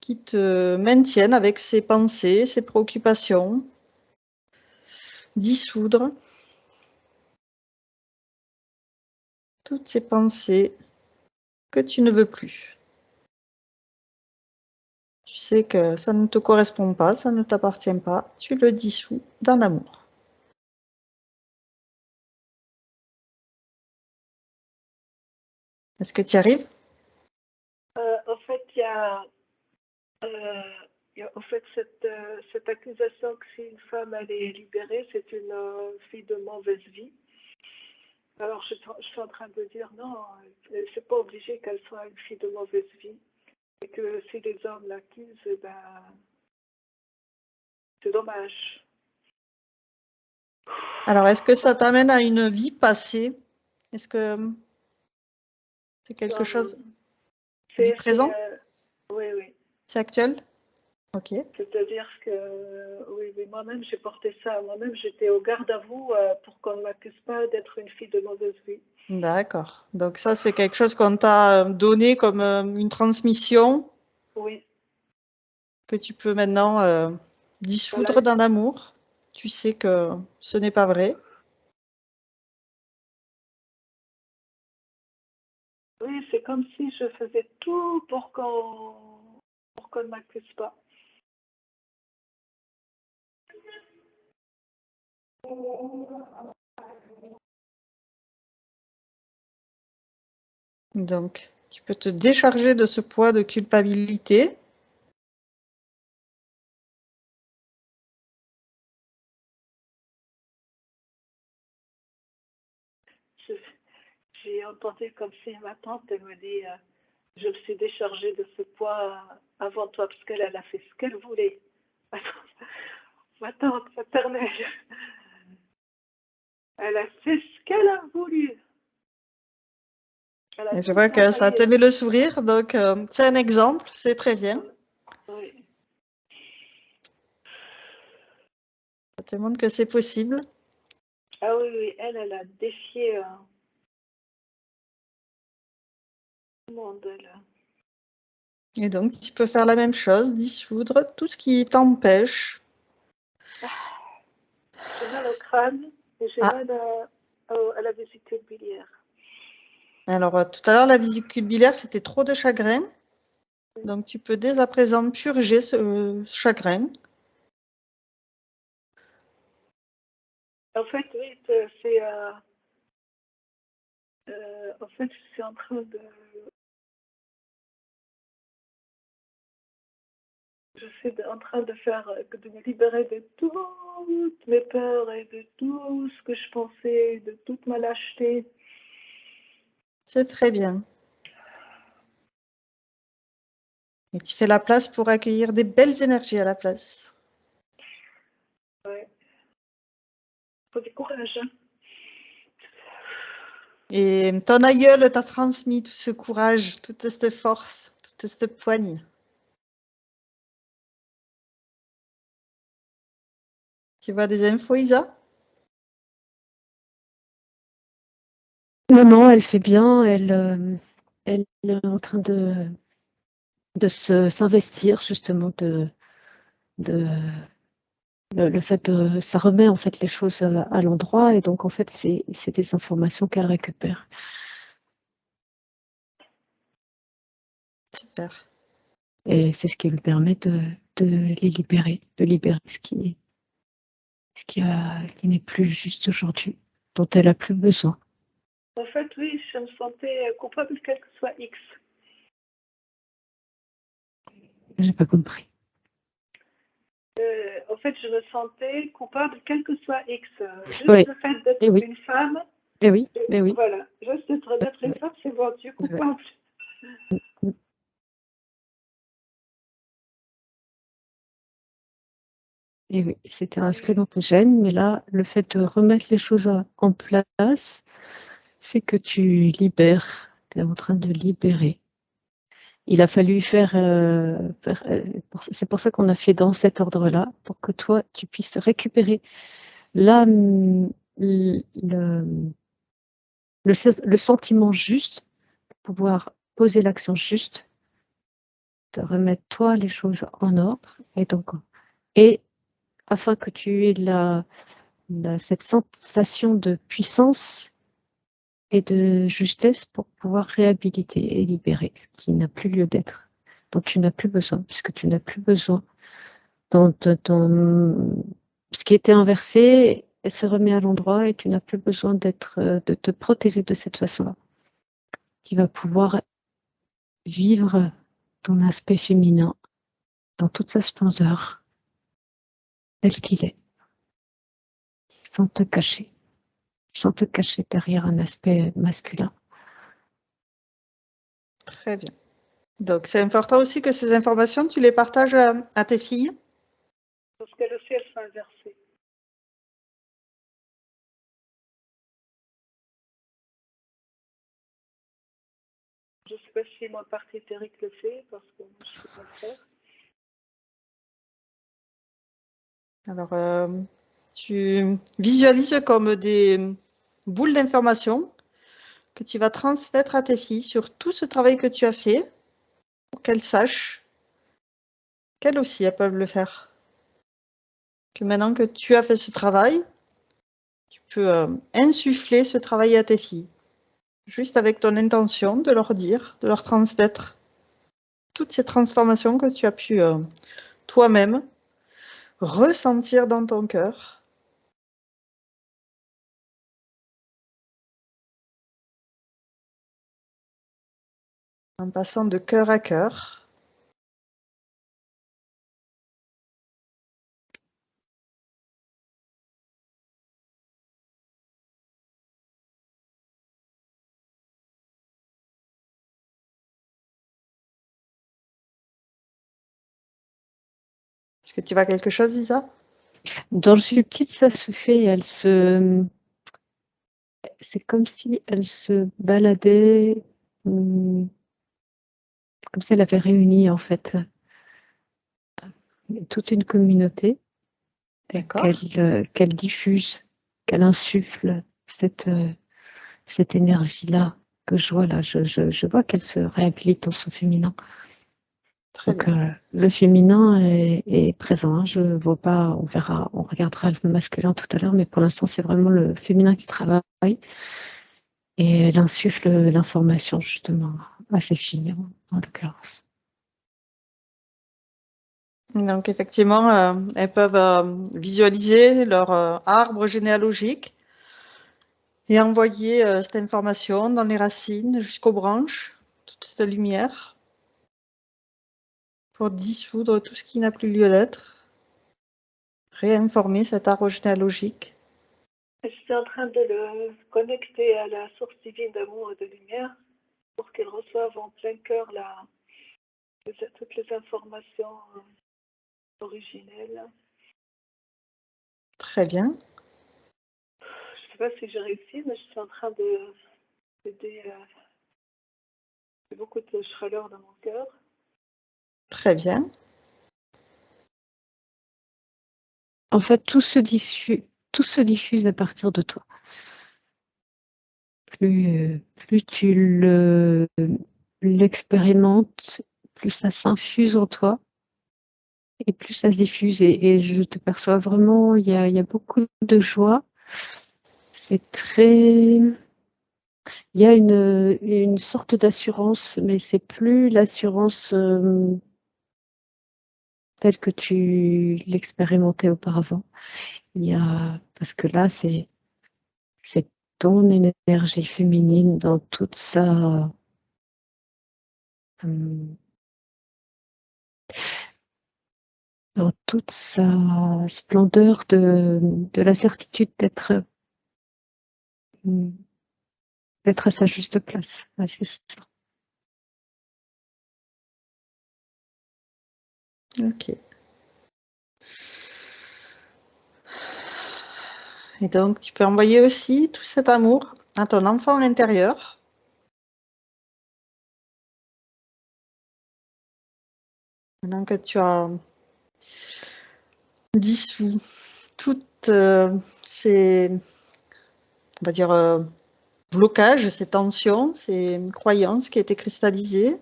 qui te maintiennent avec ses pensées, ses préoccupations. Dissoudre toutes ces pensées que tu ne veux plus. Tu sais que ça ne te correspond pas, ça ne t'appartient pas. Tu le dissous dans l'amour. Est-ce que tu y arrives? En fait, en fait cette accusation que si une femme elle est libérée, c'est une fille de mauvaise vie. Alors, je suis en train de dire non, c'est pas obligé qu'elle soit une fille de mauvaise vie. Et que si les hommes l'accusent, eh ben, c'est dommage. Alors, est-ce que ça t'amène à une vie passée? Est-ce que c'est quelque chose du présent? Oui, oui. C'est actuel? Ok. C'est-à-dire que, oui, oui, moi-même, j'ai porté ça. Moi-même, j'étais au garde à vous pour qu'on ne m'accuse pas d'être une fille de mauvaise vie. D'accord. Donc ça, c'est quelque chose qu'on t'a donné comme une transmission Oui. que tu peux maintenant dissoudre Voilà. dans l'amour. Tu sais que ce n'est pas vrai. Oui, c'est comme si je faisais tout pour qu'on ne m'accuse pas. Donc, tu peux te décharger de ce poids de culpabilité. J'ai entendu comme si ma tante elle me dit je me suis déchargée de ce poids avant toi parce qu'elle a fait ce qu'elle voulait. Ma tante maternelle, elle a fait ce qu'elle a voulu. Elle a Et je tout vois que ça te travaillé. met le sourire, donc c'est un exemple, c'est très bien. Oui. Ça te montre que c'est possible. Ah oui, oui, elle a défié le monde. Et donc, tu peux faire la même chose, dissoudre tout ce qui t'empêche. J'ai mal au crâne et j'ai Ah, mal à la vésicule biliaire. alors tout à l'heure, la vésicule biliaire, c'était trop de chagrin. Donc, tu peux dès à présent purger ce chagrin. En fait, oui, en fait, je suis en train Je suis en train de me libérer de toutes mes peurs et de tout ce que je pensais, de toute ma lâcheté. C'est très bien. Et tu fais la place pour accueillir des belles énergies à la place. Ouais. Faut du courage. Hein. Et ton aïeul t'a transmis tout ce courage, toute cette force, toute cette poigne. Tu vois des infos, Isa? Non, non, elle fait bien. Elle est en train s'investir justement le fait de ça remet en fait les choses à l'endroit et donc en fait c'est des informations qu'elle récupère. Super. Et c'est ce qui lui permet de les libérer, de libérer qui n'est plus juste aujourd'hui, dont elle a plus besoin. En fait, oui, je me sentais coupable quel que soit X. J'ai pas compris. En fait, je me sentais coupable quel que soit X. Juste Oui. le fait d'être Et oui. une femme. Et oui, et oui. Voilà, juste d'être une femme, c'est bon, tu es coupable. Et oui, c'était inscrit dans tes gènes, mais là, le fait de remettre les choses en place fait que tu libères, tu es en train de libérer. Il a fallu c'est pour ça qu'on a fait dans cet ordre-là, pour que toi, tu puisses récupérer là, le sentiment juste, pouvoir poser l'action juste, de remettre toi les choses en ordre, et afin que tu aies cette sensation de puissance et de justesse pour pouvoir réhabiliter et libérer ce qui n'a plus lieu d'être, dont tu n'as plus besoin, puisque tu n'as plus besoin ce qui était inversé se remet à l'endroit et tu n'as plus besoin de te protéger de cette façon-là. Tu vas pouvoir vivre ton aspect féminin dans toute sa splendeur, tel qu'il est, sans te cacher, sans te cacher derrière un aspect masculin. Très bien. Donc, c'est important aussi que ces informations, tu les partages à tes filles. Parce qu'elles aussi, elles sont inversées. Je ne sais pas si mon parti éthérique le fait, parce que moi, je ne sais pas le faire. Alors, tu visualises comme des boules d'informations que tu vas transmettre à tes filles sur tout ce travail que tu as fait pour qu'elles sachent qu'elles aussi, elles peuvent le faire. Que maintenant que tu as fait ce travail, tu peux insuffler ce travail à tes filles. Juste avec ton intention de leur dire, de leur transmettre toutes ces transformations que tu as pu toi-même ressentir dans ton cœur. En passant de cœur à cœur. Est-ce que tu vois quelque chose, Isa? Dans le subtil, ça se fait, c'est comme si elle se baladait, comme si elle avait réuni en fait toute une communauté et qu'elle diffuse, qu'elle insuffle cette énergie-là que je vois là. Je vois qu'elle se réhabilite dans son féminin. Très Donc bien. le féminin est présent. Hein. Je vois pas, on regardera le masculin tout à l'heure, mais pour l'instant c'est vraiment le féminin qui travaille et elle insuffle l'information justement à ses filles en l'occurrence. Donc effectivement, elles peuvent visualiser leur arbre généalogique et envoyer cette information dans les racines jusqu'aux branches, toute cette lumière, pour dissoudre tout ce qui n'a plus lieu d'être, réinformer cet arbre généalogique. Je suis en train de le connecter à la source divine d'amour et de lumière pour qu'il reçoive en plein cœur toutes les informations originelles. Très bien. Je ne sais pas si j'ai réussi, mais je suis en train d'aider. J'ai beaucoup de chaleur dans mon cœur. Très bien. En fait, tout se diffuse à partir de toi. Plus tu l'expérimentes, plus ça s'infuse en toi et plus ça se diffuse. Et je te perçois vraiment, il y a beaucoup de joie. C'est très... Il y a une sorte d'assurance, mais c'est plus l'assurance telle que tu l'expérimentais auparavant. Parce que là, c'est ton énergie féminine dans toute sa splendeur de la certitude d'être à sa juste place. Ouais, c'est ça. Ok. Et donc, tu peux envoyer aussi tout cet amour à ton enfant intérieur. Maintenant que tu as dissous toutes ces, on va dire, blocages, ces tensions, ces croyances qui étaient cristallisées,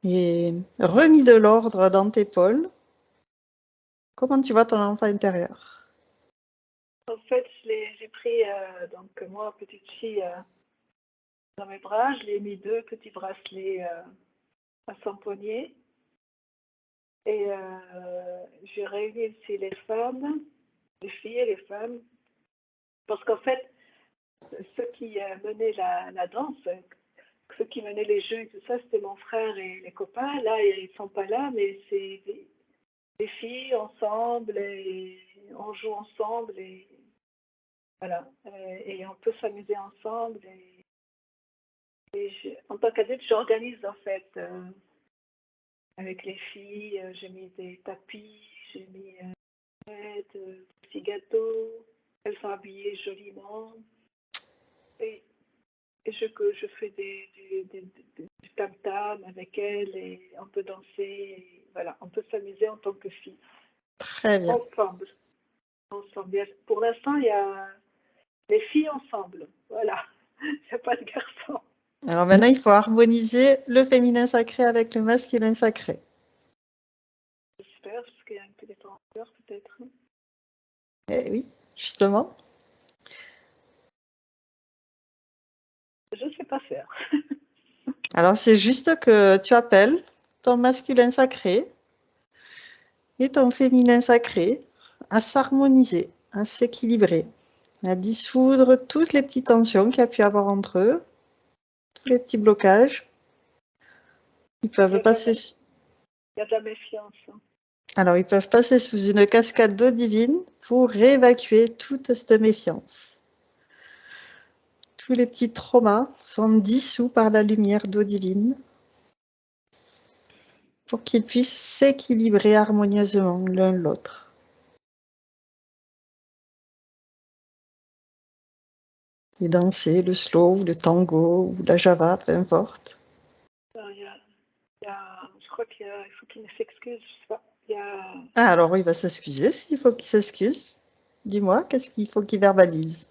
et remis de l'ordre dans tes pôles. Comment tu vois ton enfant intérieur? En fait, j'ai pris, donc moi, petite fille, dans mes bras, je lui ai mis 2 petits bracelets à son poignet. Et j'ai réuni aussi les femmes, les filles et les femmes. Parce qu'en fait, ceux qui menaient la danse, ceux qui menaient les jeux et tout ça, c'était mon frère et les copains. Là, ils sont pas là, mais c'est des filles ensemble et on joue ensemble et voilà. Et on peut s'amuser ensemble. En tant qu'adulte, j'organise en fait avec les filles. J'ai mis des tapis, j'ai mis des petits gâteaux. Elles sont habillées joliment. Et je fais du tam-tam avec elles et on peut danser. Et voilà, on peut s'amuser en tant que fille. Très bien. Ensemble. Pour l'instant, il y a les filles ensemble. Voilà. Il n'y a pas de garçons. Alors maintenant, il faut harmoniser le féminin sacré avec le masculin sacré. J'espère, parce qu'il y a un peu d'étendeur peut-être. Eh oui, justement. Je ne sais pas faire. Alors, c'est juste que tu appelles ton masculin sacré et ton féminin sacré à s'harmoniser, à s'équilibrer, à dissoudre toutes les petites tensions qu'il y a pu avoir entre eux, tous les petits blocages. Ils peuvent passer. Il y a de la méfiance. Alors, ils peuvent passer sous une cascade d'eau divine pour réévacuer toute cette méfiance. Tous les petits traumas sont dissous par la lumière d'eau divine pour qu'ils puissent s'équilibrer harmonieusement l'un l'autre. Et danser le slow, le tango ou la java, peu importe. Je crois qu'il faut qu'il s'excuse, je sais pas. Ah, alors il va s'excuser s'il faut qu'il s'excuse. Dis-moi, qu'est-ce qu'il faut qu'il verbalise?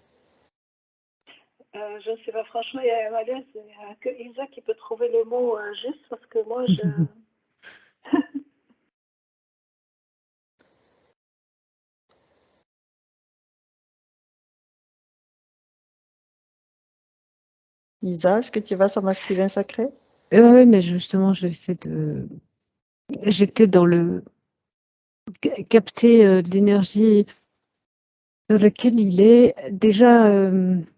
Je ne sais pas, franchement, il y a un malaise. Il n'y a que Isa qui peut trouver le mot juste parce que moi, Isa, est-ce que tu vas sur masculin sacré? Oui, mais justement, j'étais dans capter l'énergie dans laquelle il est. Déjà,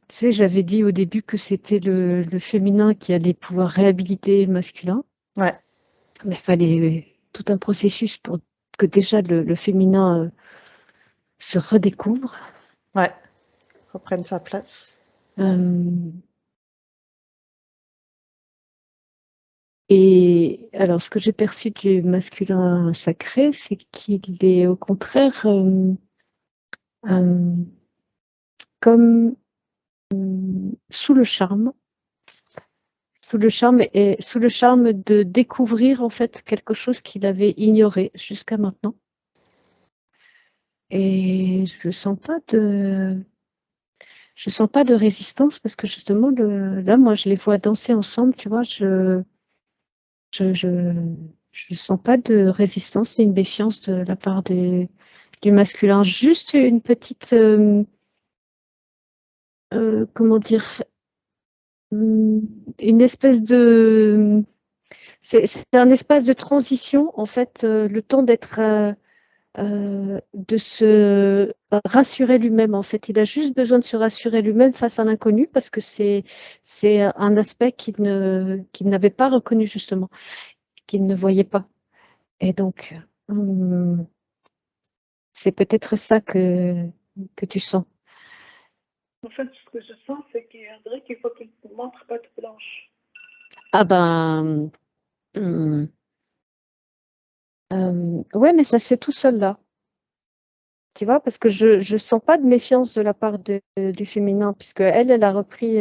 tu sais, j'avais dit au début que c'était le féminin qui allait pouvoir réhabiliter le masculin. Ouais. Mais il fallait tout un processus pour que déjà le féminin se redécouvre. Ouais, reprenne sa place. Et alors, ce que j'ai perçu du masculin sacré, c'est qu'il est au contraire comme sous le charme sous le charme de découvrir en fait quelque chose qu'il avait ignoré jusqu'à maintenant. Et je sens pas de résistance parce que justement là moi je les vois danser ensemble, tu vois, je sens pas de résistance et une défiance de la part du masculin, juste une petite comment dire, une espèce de c'est un espace de transition en fait, le temps d'être de se rassurer lui-même en fait. Il a juste besoin de se rassurer lui-même face à l'inconnu parce que c'est un aspect qu'il n'avait pas reconnu justement, qu'il ne voyait pas. Et donc c'est peut-être ça que tu sens. En fait, ce que je sens, c'est qu'il dirait qu'il faut qu'il ne montre pas de blanche. Ah ben ouais, mais ça se fait tout seul là. Tu vois, parce que je sens pas de méfiance de la part du féminin, puisque elle a repris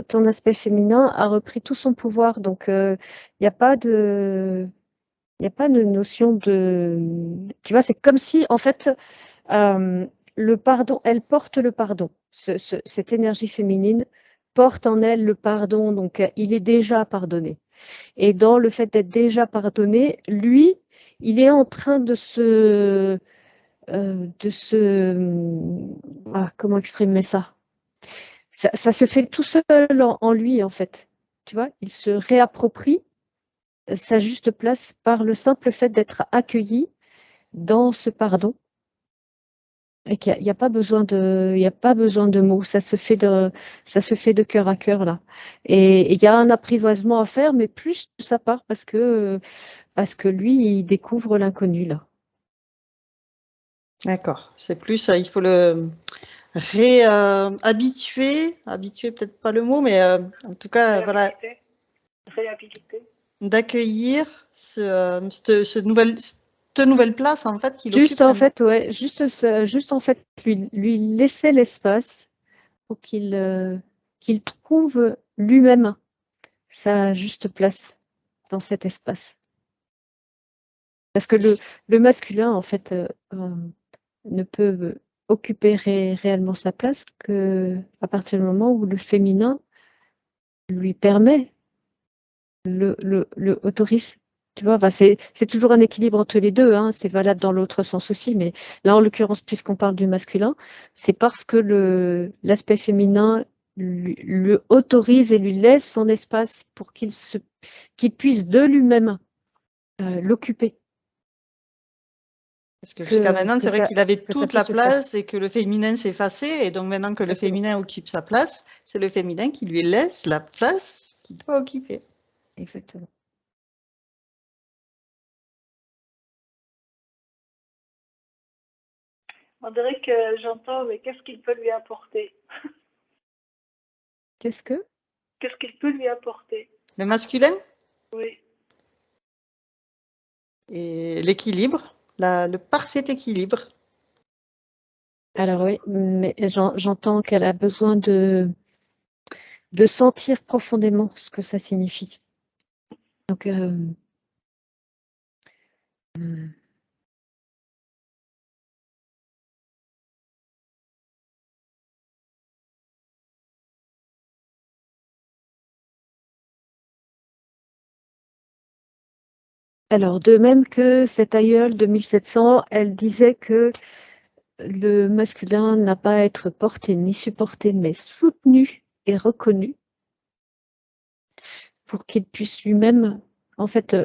ton aspect féminin a repris tout son pouvoir, donc il n'y a pas de il y a pas de notion de, tu vois, c'est comme si en fait le pardon, elle porte le pardon. Cette énergie féminine porte en elle le pardon, donc il est déjà pardonné. Et dans le fait d'être déjà pardonné, lui, il est en train de se... Ah, comment exprimer ça? Ça se fait tout seul en lui, en fait. Tu vois, il se réapproprie sa juste place par le simple fait d'être accueilli dans ce pardon. Et qu'il n'y a, pas besoin il y a pas besoin de mots, ça se fait de cœur à cœur là. Et il y a un apprivoisement à faire, mais plus de sa part parce que lui, il découvre l'inconnu là. D'accord. C'est plus, il faut le réhabituer, habituer peut-être pas le mot, mais en tout cas, voilà, Réhabilité. d'accueillir cette nouvelle place en fait qu'il occupe Juste en maintenant. fait, ouais, juste en fait, lui laisser l'espace pour qu'il trouve lui-même sa juste place dans cet espace. Parce que le masculin, en fait, ne peut occuper réellement sa place que à partir du moment où le féminin lui permet, le autorise. Tu vois, bah, c'est toujours un équilibre entre les deux, hein, c'est valable dans l'autre sens aussi, mais là, en l'occurrence, puisqu'on parle du masculin, c'est parce que l'aspect féminin le autorise et lui laisse son espace pour qu'il puisse de lui-même l'occuper. Parce que jusqu'à maintenant, c'est vrai qu'il avait Que ça toute la puisse se faire. place et que le féminin s'effaçait. Et donc maintenant que le Exactement. féminin occupe sa place, c'est le féminin qui lui laisse la place qu'il doit occuper. Exactement. On dirait que j'entends, mais qu'est-ce qu'il peut lui apporter? Qu'est-ce que? Qu'est-ce qu'il peut lui apporter? Le masculin Oui. et l'équilibre, le parfait équilibre. Alors oui, mais j'entends qu'elle a besoin de sentir profondément ce que ça signifie. Donc, alors, de même que cette aïeule de 1700, elle disait que le masculin n'a pas à être porté ni supporté, mais soutenu et reconnu pour qu'il puisse lui-même, en fait,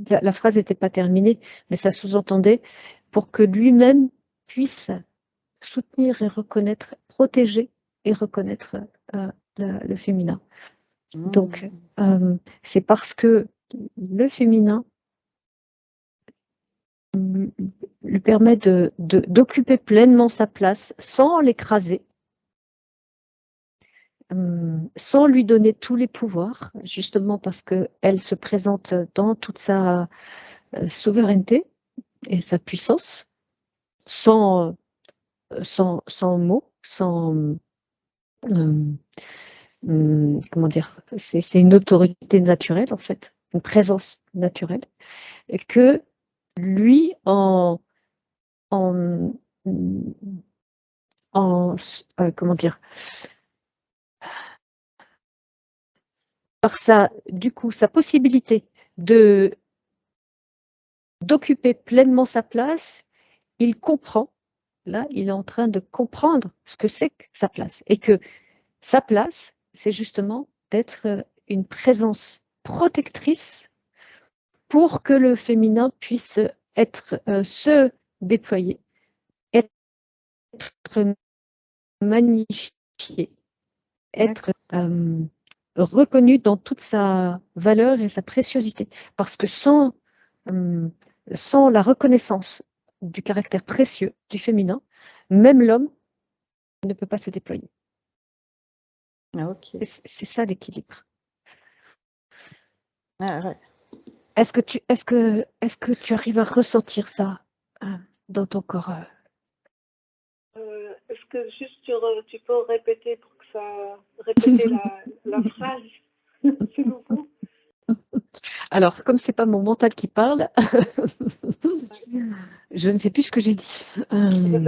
la phrase n'était pas terminée, mais ça sous-entendait, pour que lui-même puisse soutenir et reconnaître, protéger et reconnaître le féminin. Donc, c'est parce que le féminin lui permet d'occuper pleinement sa place sans l'écraser, sans lui donner tous les pouvoirs, justement parce qu'elle se présente dans toute sa souveraineté et sa puissance, sans mots, comment dire, c'est une autorité naturelle en fait, une présence naturelle, et que lui, en, comment dire, par du coup, sa possibilité d'occuper pleinement sa place, il comprend, là, il est en train de comprendre ce que c'est que sa place, et que sa place, c'est justement d'être une présence protectrice pour que le féminin puisse se déployer, être magnifié, être reconnu dans toute sa valeur et sa préciosité. Parce que sans la reconnaissance du caractère précieux du féminin, même l'homme ne peut pas se déployer. Ah, ok. C'est ça l'équilibre. Ah, ouais. Est-ce que tu arrives à ressentir ça dans ton corps? Est-ce que juste tu peux répéter pour que ça répéter la phrase, s'il vous plaît? Alors, comme c'est pas mon mental qui parle, je ne sais plus ce que j'ai dit.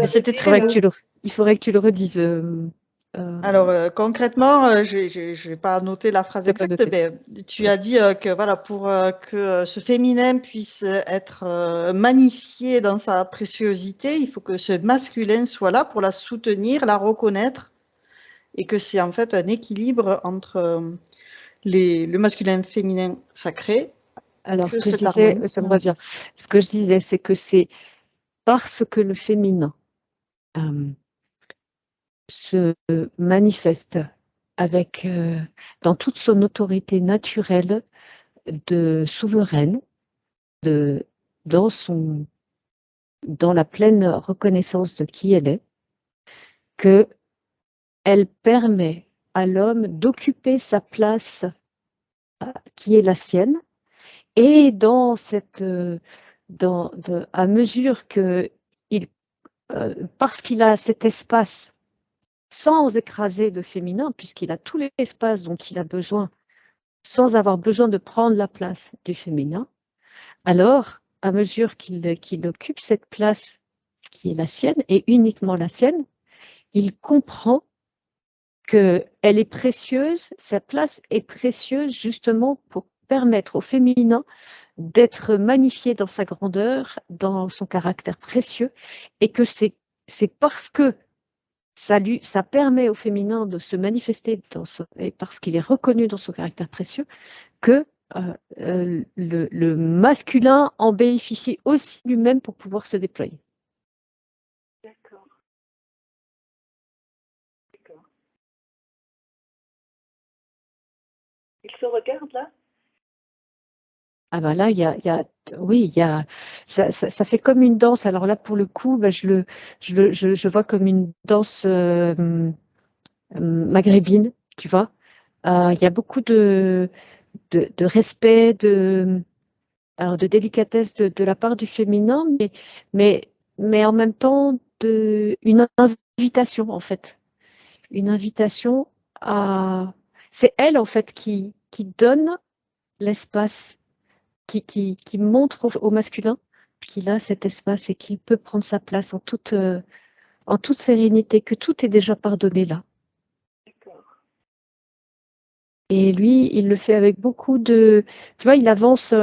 C'était Il très faudrait beau. il faudrait que tu le redises. Alors concrètement, je vais pas noter la phrase C'est pas exacte, noté. mais tu as dit que voilà, pour que ce féminin puisse être magnifié dans sa préciosité, il faut que ce masculin soit là pour la soutenir, la reconnaître, et que c'est en fait un équilibre entre le masculin et le féminin sacré. Alors, Que ce que je cette disais, harmonie ça me revient. Ce que je disais, c'est que c'est parce que le féminin se manifeste avec, dans toute son autorité naturelle de souveraine, dans la pleine reconnaissance de qui elle est, que elle permet à l'homme d'occuper sa place qui est la sienne, et à mesure que parce qu'il a cet espace sans écraser le féminin, puisqu'il a tout l'espace dont il a besoin, sans avoir besoin de prendre la place du féminin, alors, à mesure qu'il occupe cette place qui est la sienne, et uniquement la sienne, il comprend qu'elle est précieuse, sa place est précieuse justement pour permettre au féminin d'être magnifié dans sa grandeur, dans son caractère précieux, et que c'est parce que ça permet au féminin de se manifester et parce qu'il est reconnu dans son caractère précieux, que le masculin en bénéficie aussi lui-même pour pouvoir se déployer. D'accord. D'accord. Il se regarde là? Ah ben là, oui, ça fait comme une danse. Alors là, pour le coup, ben, je vois comme une danse maghrébine, tu vois. Il y a beaucoup de respect, alors de délicatesse de la part du féminin, mais en même temps une invitation en fait, une invitation à. C'est elle en fait qui donne l'espace, qui montre au masculin qu'il a cet espace et qu'il peut prendre sa place en toute sérénité, que tout est déjà pardonné là. D'accord. Et lui, il le fait avec beaucoup de. Tu vois, il avance.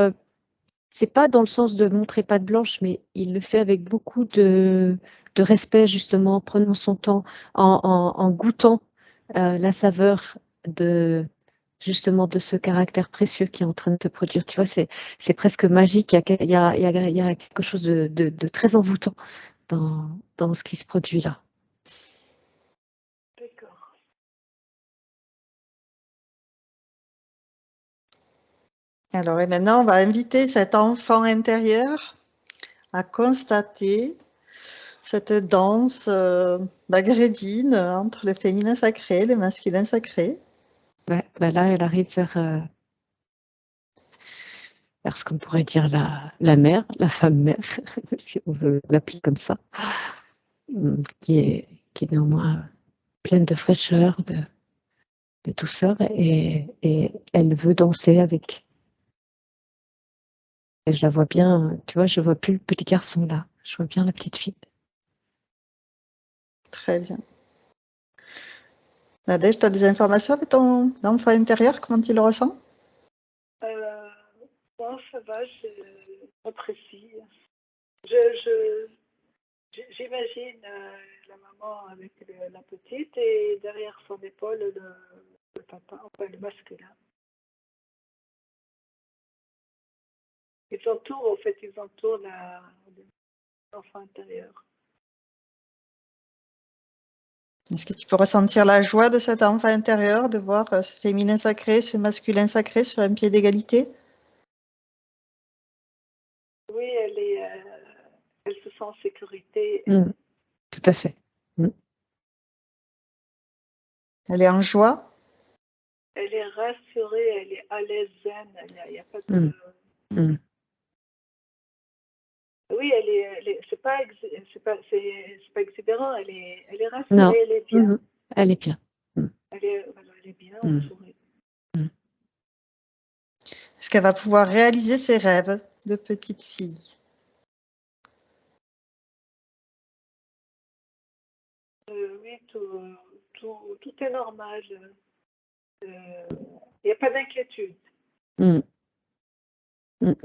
C'est pas dans le sens de montrer patte blanche, mais il le fait avec beaucoup de respect, justement, en prenant son temps, en goûtant la saveur justement de ce caractère précieux qui est en train de te produire. Tu vois, c'est presque magique. Il y a quelque chose de très envoûtant dans ce qui se produit là. D'accord. Alors, et maintenant, on va inviter cet enfant intérieur à constater cette danse maghrébine entre le féminin sacré et le masculin sacré. Ouais, bah là, elle arrive vers ce qu'on pourrait dire la mère, la femme mère, si on veut l'appeler comme ça, qui est néanmoins pleine de fraîcheur, de douceur, et elle veut danser avec. Et je la vois bien, tu vois, je vois plus le petit garçon là, je vois bien la petite fille. Très bien. Nadège, tu as des informations avec ton enfant intérieur, comment tu le ressens? Moi, ça va, j'apprécie. J'imagine la maman avec la petite et derrière son épaule le papa, enfin le masculin. Ils entourent l'enfant intérieur. Est-ce que tu peux ressentir la joie de cet enfant intérieur, de voir ce féminin sacré, ce masculin sacré sur un pied d'égalité? Oui, elle se sent en sécurité. Tout à fait. Elle est en joie? Elle est rassurée, elle est à l'aise, zen. Il n'y a pas de. Oui, c'est pas exubérant. Elle est rassurée, Non. elle est bien. Elle est bien. Elle est bien entourée. Est-ce qu'elle va pouvoir réaliser ses rêves de petite fille? Oui, tout est normal. Il n'y a pas d'inquiétude.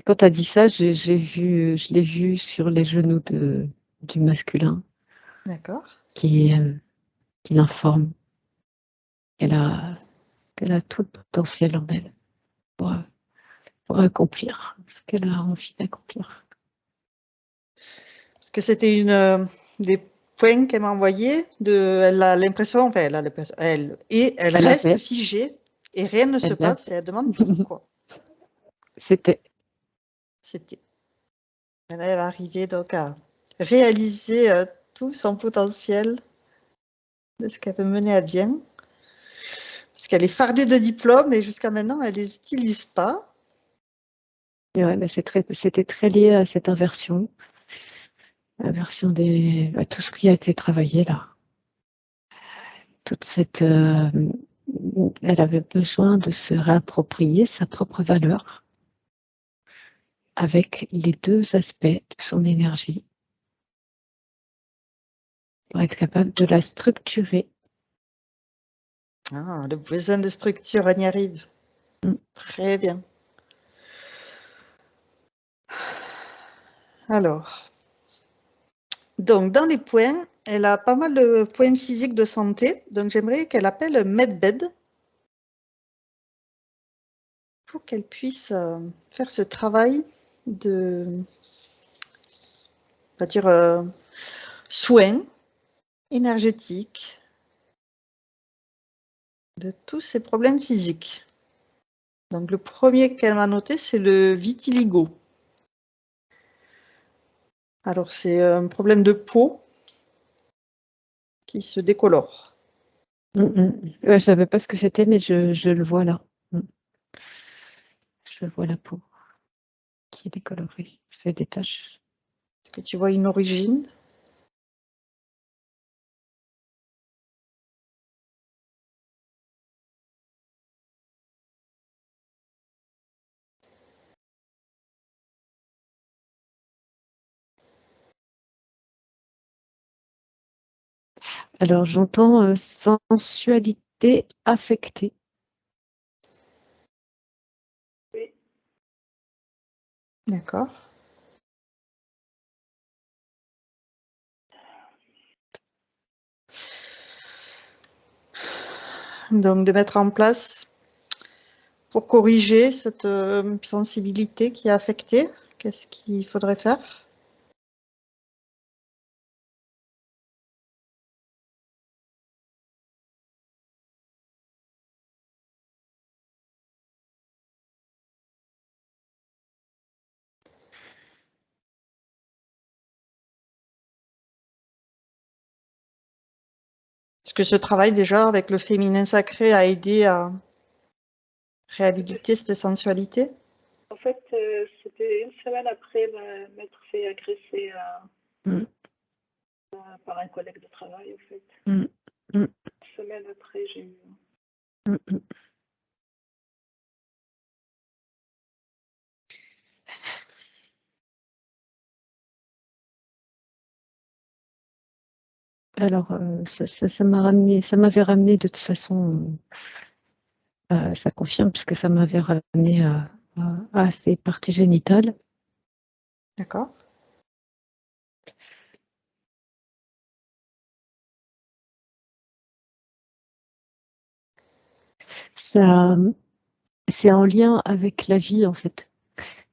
Quand tu as dit ça, je l'ai vu sur les genoux du masculin D'accord. qui l'informe qu'elle a tout le potentiel en elle pour accomplir ce qu'elle a envie d'accomplir. Parce que c'était une des points qu'elle m'a envoyé. Elle a l'impression, enfin, elle reste avait, figée et rien ne se elle passe et elle demande pourquoi. C'était. C'était. Elle va arriver donc à réaliser tout son potentiel de ce qu'elle peut mener à bien. Parce qu'elle est fardée de diplômes et jusqu'à maintenant, elle les utilise pas. Ouais, mais c'était très lié à cette inversion à tout ce qui a été travaillé là. Toute cette, elle avait besoin de se réapproprier sa propre valeur avec les deux aspects de son énergie pour être capable de la structurer. Ah, le besoin de structure, on y arrive. Très bien. Alors, donc dans les points, elle a pas mal de points physiques de santé, donc j'aimerais qu'elle appelle MedBed pour qu'elle puisse faire ce travail de, on va dire, soin énergétique de tous ces problèmes physiques. Donc le premier qu'elle m'a noté, c'est le vitiligo. Alors c'est un problème de peau qui se décolore. Ouais, je ne savais pas ce que c'était, mais je le vois là. Je vois la peau qui est décolorée, ça fait des taches. Est-ce que tu vois une origine? Alors j'entends sensualité affectée. Oui. D'accord. Donc de mettre en place pour corriger cette sensibilité qui est affectée, qu'est-ce qu'il faudrait faire? Est-ce que ce travail déjà avec le féminin sacré a aidé à réhabiliter cette sensualité? En fait, c'était une semaine après m'être fait agresser par un collègue de travail, en fait. Une semaine après, j'ai eu... Alors, ça m'avait ramené de toute façon, ça confirme, puisque ça m'avait ramené à ces parties génitales. D'accord. Ça, c'est en lien avec la vie, en fait.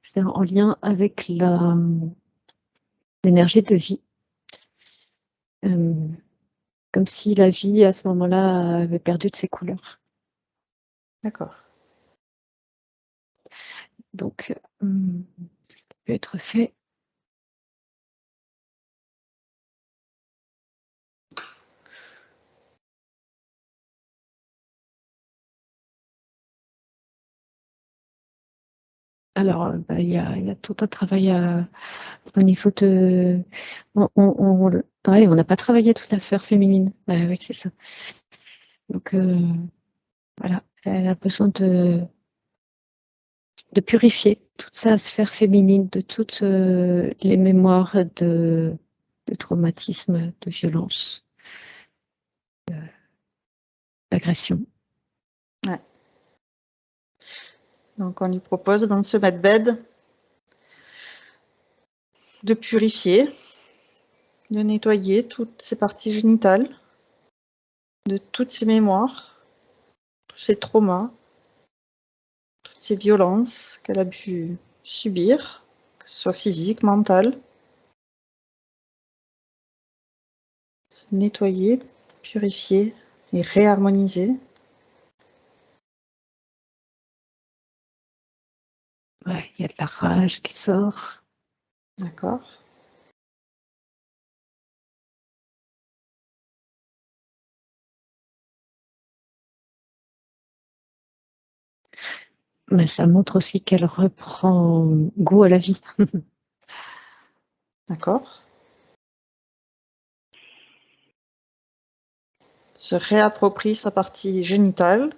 C'est en lien avec l'énergie de vie. Comme si la vie, à ce moment-là, avait perdu de ses couleurs. D'accord. Donc, ça peut être fait. Alors, il y a tout un travail au niveau de... Ouais, on n'a pas travaillé toute la sphère féminine. Oui, c'est ça. Donc, voilà, elle a besoin de purifier toute sa sphère féminine de toutes les mémoires de traumatisme, de violence, d'agression. Ouais. Donc on lui propose dans ce medbed de purifier, de nettoyer toutes ses parties génitales, de toutes ses mémoires, tous ses traumas, toutes ces violences qu'elle a pu subir, que ce soit physique, mentale. Se nettoyer, purifier et réharmoniser. Ouais, il y a de la rage qui sort. D'accord. Mais ça montre aussi qu'elle reprend goût à la vie. D'accord. Se réapproprie sa partie génitale.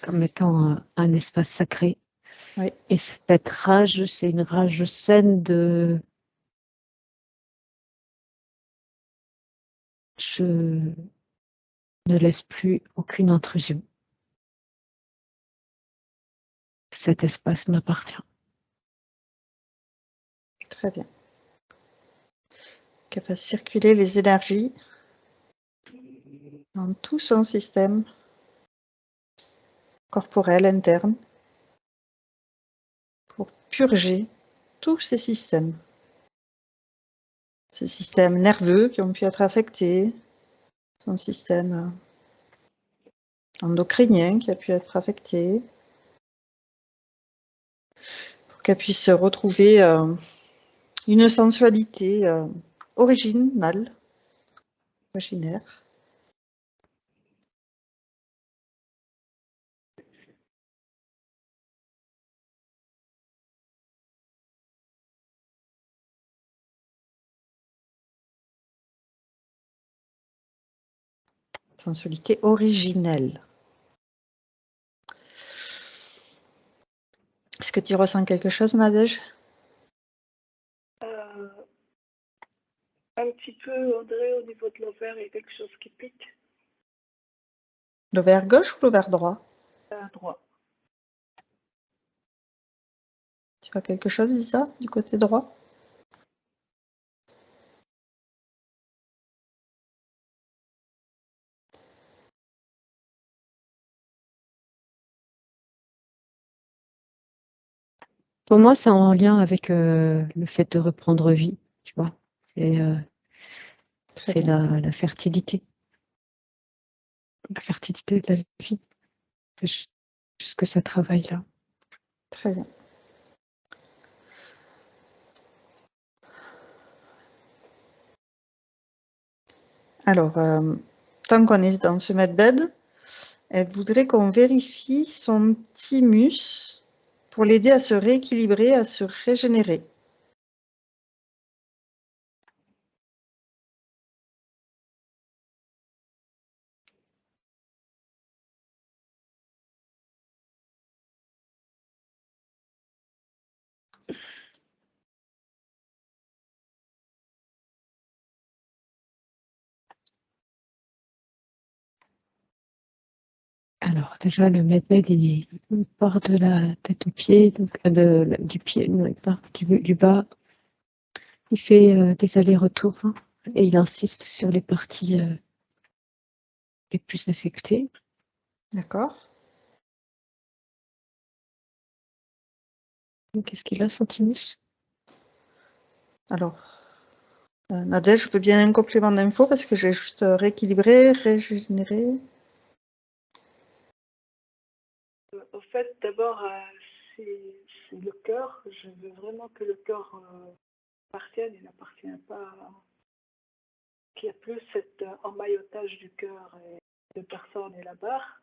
Comme étant un espace sacré. Oui. Et cette rage, c'est une rage saine de... Je ne laisse plus aucune intrusion. Cet espace m'appartient. Très bien. Qu'elle fasse circuler les énergies dans tout son système corporel interne pour purger tous ces systèmes. Ces systèmes nerveux qui ont pu être affectés, son système endocrinien qui a pu être affecté, pour qu'elle puisse retrouver une sensualité originale, originaire. Sensualité originelle. Est-ce que tu ressens quelque chose, Nadège? Un petit peu, André, au niveau de l'ovaire, il y a quelque chose qui pique. L'ovaire gauche ou l'ovaire droit? À droite. Tu vois quelque chose, Isa, du côté droit? Pour moi, c'est en lien avec le fait de reprendre vie, tu vois. Très C'est bien. la fertilité. La fertilité de la vie. C'est juste que ça travaille là. Très bien. Alors, tant qu'on est dans ce medbed, elle voudrait qu'on vérifie son thymus pour l'aider à se rééquilibrer, à se régénérer. Alors, déjà, le medbed, il part de la tête aux pieds, donc du pied, non, il part du bas. Il fait des allers-retours hein, et il insiste sur les parties les plus affectées. D'accord. Qu'est-ce qu'il a, son thymus? Alors, Nadège, je veux bien un complément d'info parce que j'ai juste rééquilibré, régénéré. En fait, d'abord, c'est le cœur. Je veux vraiment que le cœur appartienne. Il n'appartient pas. Qu'il n'y a plus cet emmaillotage du cœur et de personne et la barre.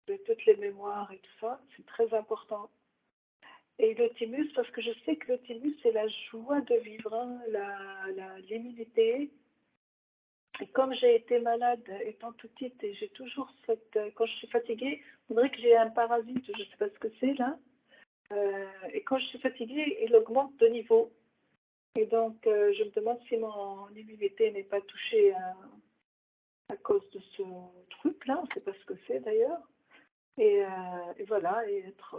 De toutes les mémoires et tout ça. C'est très important. Et le thymus, parce que je sais que le thymus, c'est la joie de vivre, hein, l'immunité. Et comme j'ai été malade étant toute petite et j'ai toujours cette... Quand je suis fatiguée, on dirait que j'ai un parasite, je ne sais pas ce que c'est là. Et quand je suis fatiguée, il augmente de niveau. Et donc, je me demande si mon immunité n'est pas touchée à cause de ce truc-là. On ne sait pas ce que c'est d'ailleurs. Et voilà, et être...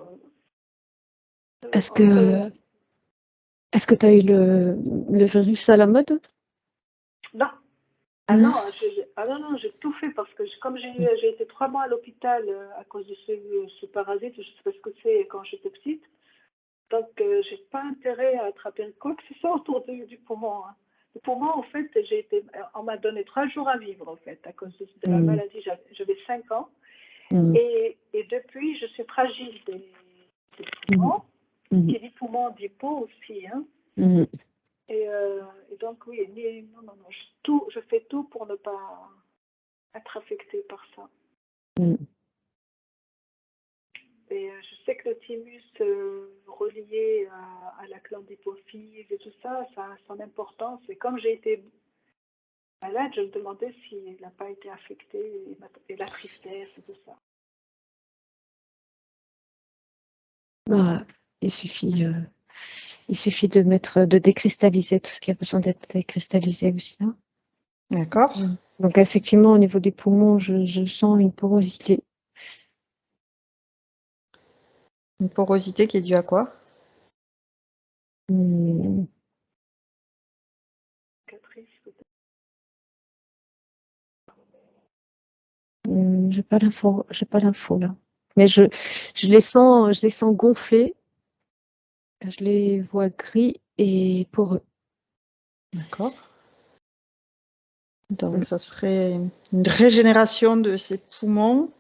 Est-ce que tu as eu le virus à la mode? Non. Ah non, non, j'ai tout fait parce que comme j'ai été 3 mois à l'hôpital à cause de ce parasite, je ne sais pas ce que c'est quand j'étais petite. Donc, j'ai pas intérêt à attraper quoi que ce soit autour du poumon. Hein. Le poumon, en fait, on m'a donné 3 jours à vivre, en fait, à cause de la maladie. J'avais 5 ans. Et depuis, je suis fragile des poumons. Qui dit poumon dit peau aussi. Hein. Et donc, oui, non, je fais tout pour ne pas être affectée par ça. Et je sais que le thymus relié à la glande hypophyse et tout ça, ça a son importance. Et comme j'ai été malade, je me demandais s'il n'a pas été affecté et la tristesse et tout ça. Bah, il suffit de décristalliser tout ce qui a besoin d'être décristallisé aussi. Hein. D'accord. Donc effectivement, au niveau des poumons, je sens une porosité. Une porosité qui est due à quoi? J'ai pas l'info là. Mais je les sens gonflés. Je les vois gris et poreux. D'accord. Donc, ça serait une régénération de ces poumons.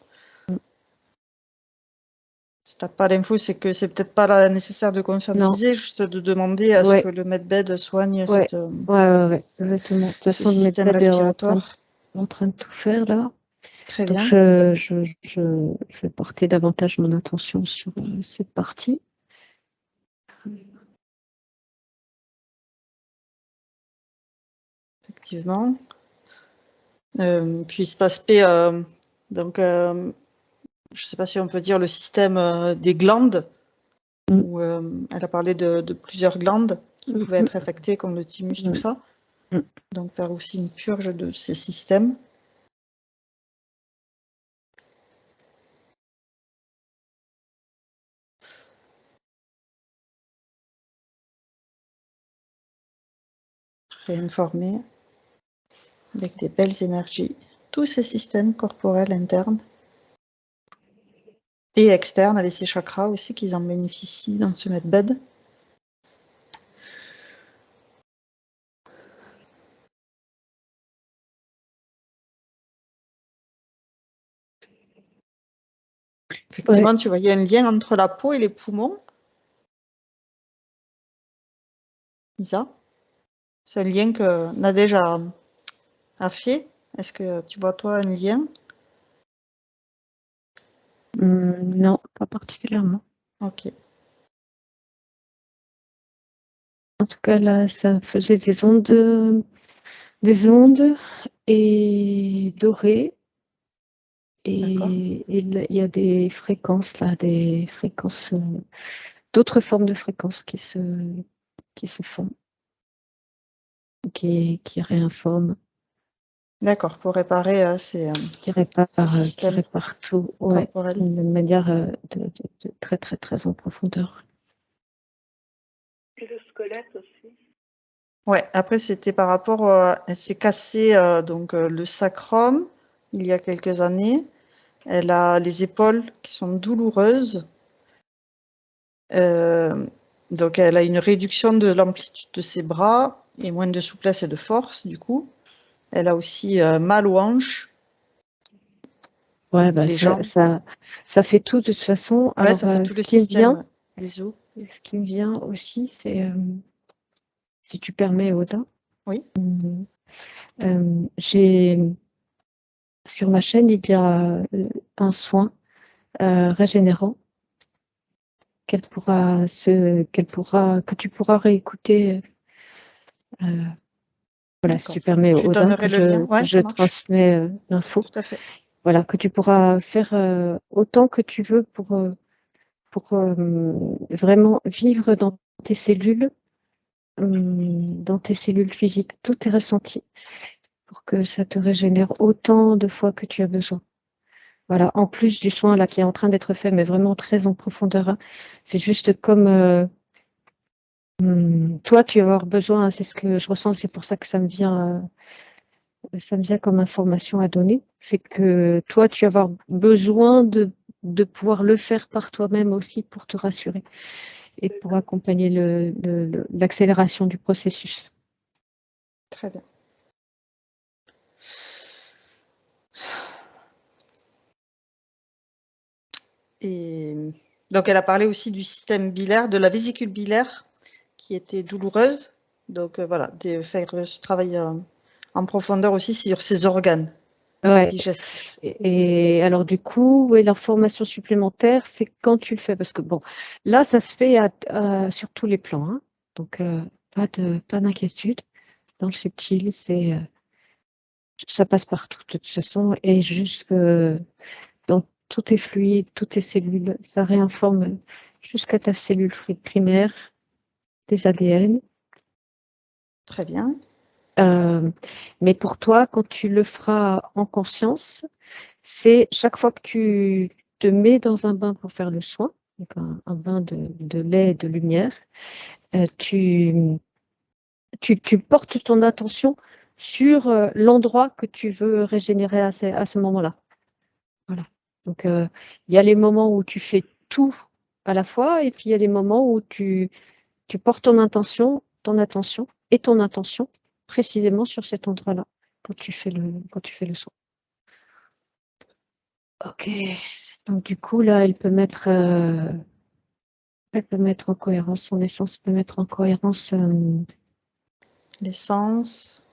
Si tu n'as pas l'info, c'est que c'est peut-être pas nécessaire de conscientiser, juste de demander à ce que le medbed soigne Ouais, exactement. De toute façon, le système medbed est respiratoire. en train de tout faire là. Très Donc, bien. je vais porter davantage mon attention sur cette partie. Effectivement. Puis cet aspect, donc, je ne sais pas si on peut dire le système des glandes, où elle a parlé de plusieurs glandes qui pouvaient être affectées, comme le thymus, tout ça. Donc faire aussi une purge de ces systèmes. Réinformer avec des belles énergies tous ces systèmes corporels internes et externes avec ces chakras aussi qu'ils en bénéficient dans ce medbed. Effectivement, tu voyais un lien entre la peau et les poumons. Lisa, c'est un lien que Nadège a fait Est-ce que tu vois, toi, un lien? Non, pas particulièrement. Ok, En tout cas, là, ça faisait des ondes et dorées. d'accord. Et il y a des fréquences, là, des fréquences, d'autres formes de fréquences qui se font, qui réinforment, D'accord, pour réparer ces qui systèmes réparent tout, ouais, corporels. d'une manière de très, très, très en profondeur. Et le squelette aussi. Ouais, après, c'était par rapport elle s'est cassé donc le sacrum il y a quelques années. Elle a les épaules qui sont douloureuses. Donc, elle a une réduction de l'amplitude de ses bras et moins de souplesse et de force, du coup. Elle a aussi mal aux hanches, Ouais, bah les jambes. ça fait tout de toute façon. Ouais, Alors, ça fait tout le système des os. ce qui me vient aussi, c'est, si tu permets, Oda, Oui, j'ai sur ma chaîne, il y a un soin régénérant que tu pourras réécouter. euh, voilà, si tu d'accord. permets, Je Odin, donnerai le lien. que Ouais, je ça marche. transmets l'info. Tout à fait. Voilà, que tu pourras faire autant que tu veux pour vraiment vivre dans tes cellules physiques, tous tes ressentis, pour que ça te régénère autant de fois que tu as besoin. Voilà, en plus du soin là qui est en train d'être fait, mais vraiment très en profondeur, hein. C'est juste comme toi, tu vas avoir besoin, hein, c'est ce que je ressens, c'est pour ça que ça me vient comme information à donner. C'est que toi, tu vas avoir besoin de pouvoir le faire par toi-même aussi pour te rassurer et pour D'accord. accompagner l'accélération du processus. Très bien. Et donc, elle a parlé aussi du système biliaire, de la vésicule biliaire qui était douloureuse. Donc, voilà, de faire ce travail en profondeur aussi sur ses organes Ouais. digestifs. Et alors du coup, ouais, l'information supplémentaire, c'est quand tu le fais, parce que bon, là, ça se fait sur tous les plans, hein. Donc pas d'inquiétude. Dans le subtil, ça passe partout de toute façon, et jusque dans tous tes fluides, toutes tes cellules, ça réinforme jusqu'à ta cellule primaire, tes ADN. Très bien. Mais pour toi, quand tu le feras en conscience, c'est chaque fois que tu te mets dans un bain pour faire le soin, donc un bain de lait et de lumière, tu portes ton attention sur l'endroit que tu veux régénérer à ce moment-là. Voilà. Donc, il y a les moments où tu fais tout à la fois, et puis il y a les moments où tu portes ton attention et ton intention précisément sur cet endroit-là quand tu fais le soin. Ok. Donc, du coup, là, elle peut mettre en cohérence, son essence peut mettre en cohérence. L'essence,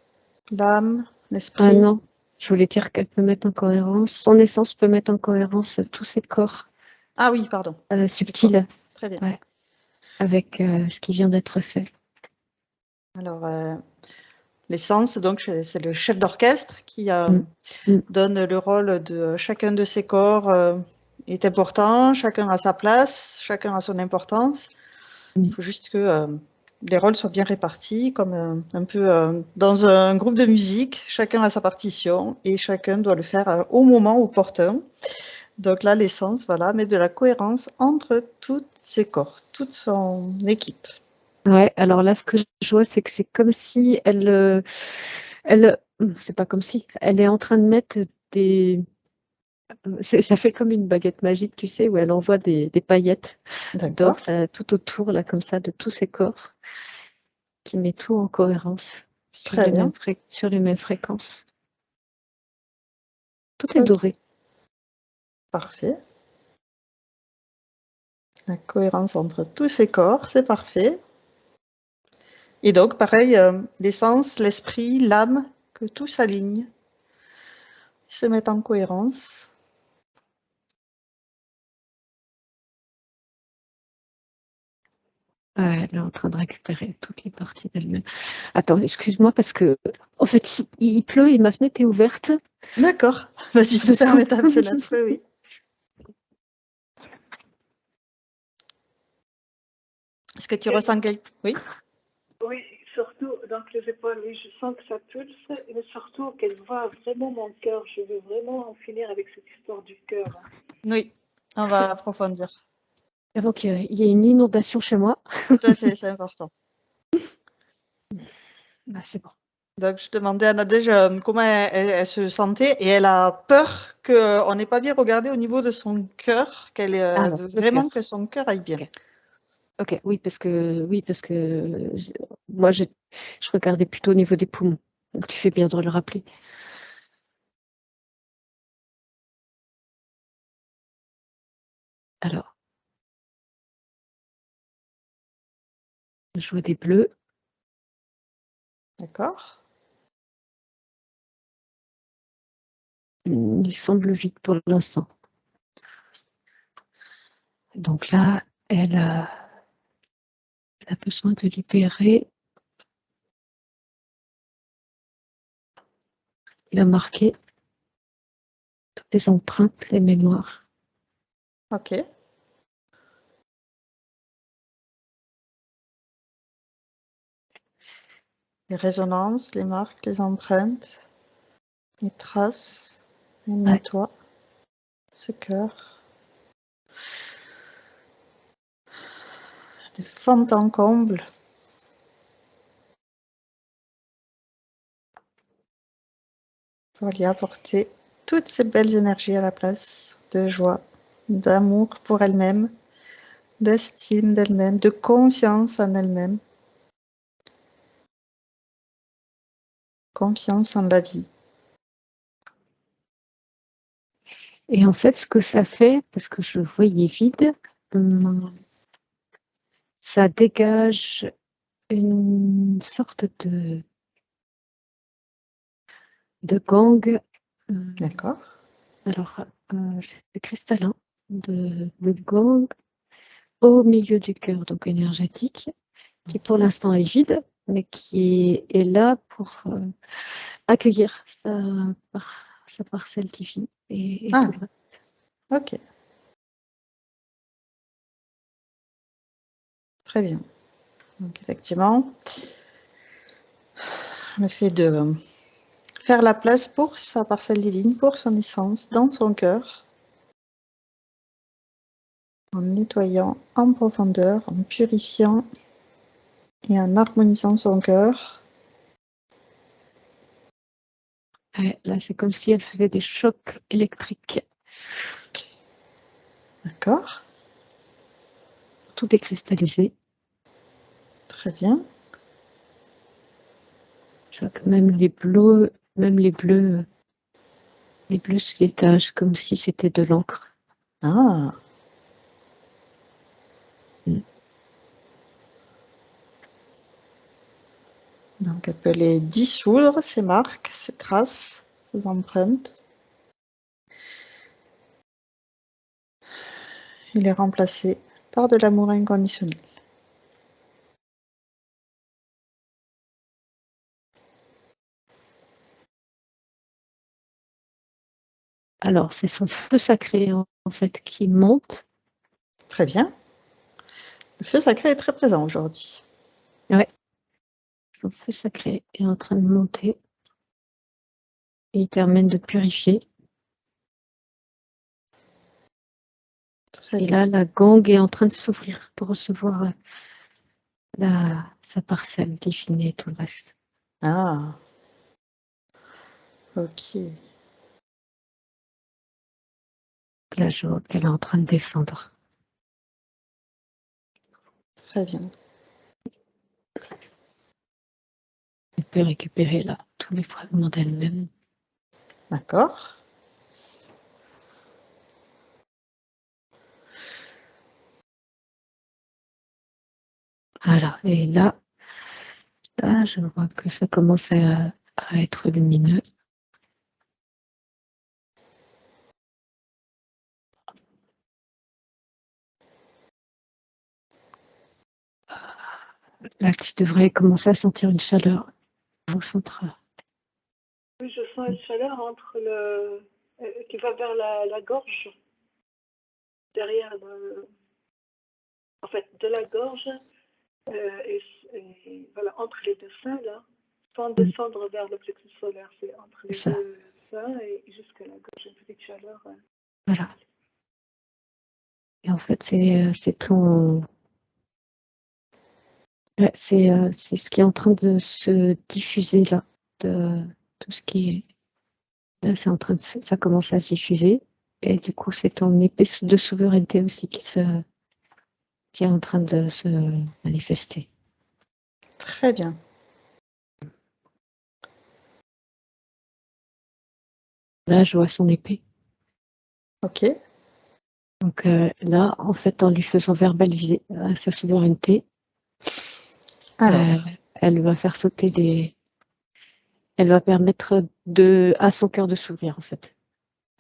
l'âme, Ah l'esprit. non, je voulais dire qu'elle peut mettre en cohérence, son essence peut mettre en cohérence tous ses corps Ah oui, pardon. Les corps. subtils, Très bien. ouais, avec ce qui vient d'être fait. Alors, l'essence, donc, c'est le chef d'orchestre qui Mm, mm, donne le rôle de chacun de ces corps est important, chacun a sa place, chacun a son importance. Il mm. faut juste que les rôles soient bien répartis, comme un peu dans un groupe de musique. Chacun a sa partition et chacun doit le faire au moment opportun. Donc là, l'essence, voilà, met de la cohérence entre tous ces corps, toute son équipe. Ouais, alors là, ce que je vois, c'est que c'est comme si c'est pas comme si, elle est en train de mettre ça fait comme une baguette magique, tu sais, où elle envoie des paillettes d'or D'accord, tout autour, là, comme ça, de tous ses corps, qui met tout en cohérence très bien. sur les mêmes fréquences. Tout est Ok, doré. parfait. La cohérence entre tous ces corps, c'est parfait. Et donc, pareil, l'essence, l'esprit, l'âme, que tout s'aligne. se mettent en cohérence. Ouais, elle est en train de récupérer toutes les parties d'elle-même. Attends, excuse-moi parce que, en fait, il pleut et ma fenêtre est ouverte. D'accord. Vas-y, Deux ferme secondes. ta fenêtre. Oui, oui. Est-ce que tu ressens quelque... Oui. Oui, surtout, donc les épaules, oui, je sens que ça pulse, mais surtout qu'elle voit vraiment mon cœur. Je veux vraiment en finir avec cette histoire du cœur. Oui, on va approfondir. Avant qu'il y ait une inondation chez moi. Tout à fait, c'est important. Bah, c'est bon. Donc, je demandais à Nadège comment elle se sentait et elle a peur qu'on n'ait pas bien regardé au niveau de son cœur, qu'elle Alors, veut le vraiment cœur. que son cœur aille bien. Ok. Ok, oui, parce que moi, je regardais plutôt au niveau des poumons. Donc, tu fais bien de le rappeler. Alors, je vois des bleus. D'accord. Il semble vide pour l'instant. Donc là, elle a besoin de libérer. Il a marqué toutes les empreintes, les mémoires. Ok. Les résonances, les marques, les empreintes, les traces. Elle Ouais. nettoie ce cœur. De fond en comble. Pour lui apporter toutes ces belles énergies à la place de joie, d'amour pour elle-même, d'estime d'elle-même, de confiance en elle-même, confiance en la vie. Et en fait, ce que ça fait, parce que je le voyais vide, ça dégage une sorte de gang. D'accord. Alors, c'est cristallin, de gang au milieu du cœur, donc énergétique, qui pour l'instant est vide, mais qui est là pour accueillir sa parcelle divine et tout Ah, le reste. ok. Très bien. Donc effectivement, le fait de faire la place pour sa parcelle divine, pour son essence, dans son cœur, en nettoyant en profondeur, en purifiant et en harmonisant son cœur. Ouais, là, c'est comme si elle faisait des chocs électriques. D'accord. Tout est cristallisé. Très bien. Je vois que même les bleus se détachent comme si c'était de l'encre. Ah, Mm. donc elle peut les dissoudre, ces marques, ces traces, ces empreintes, et les remplacer par de l'amour inconditionnel. Alors, c'est son feu sacré, en fait, qui monte. Très bien. Le feu sacré est très présent aujourd'hui. Ouais, son feu sacré est en train de monter et il termine de purifier. Très Et bien. là, la gangue est en train de s'ouvrir pour recevoir sa parcelle divine et tout le reste. Ah, ok. Là, je vois qu'elle est en train de descendre. Très bien. Elle peut récupérer là tous les fragments d'elle-même. D'accord. Voilà. Et là, je vois que ça commence à être lumineux. Là, tu devrais commencer à sentir une chaleur au centre. Oui, je sens une chaleur entre qui va vers la gorge, derrière en fait, de la gorge, et voilà, entre les deux seins, là, sans descendre vers le plexus solaire. C'est entre les deux seins et jusqu'à la gorge, une petite chaleur. Voilà. Et en fait, c'est ton... Ouais, c'est ce qui est en train de se diffuser là. De tout ce qui est... Là, c'est en train de ça commence à se diffuser. Et du coup, c'est ton épée de souveraineté aussi qui est en train de se manifester. Très bien. Là, je vois son épée. Ok. Donc là, en fait, en lui faisant verbaliser sa souveraineté, Alors, elle va faire sauter elle va permettre à son cœur de s'ouvrir, en fait.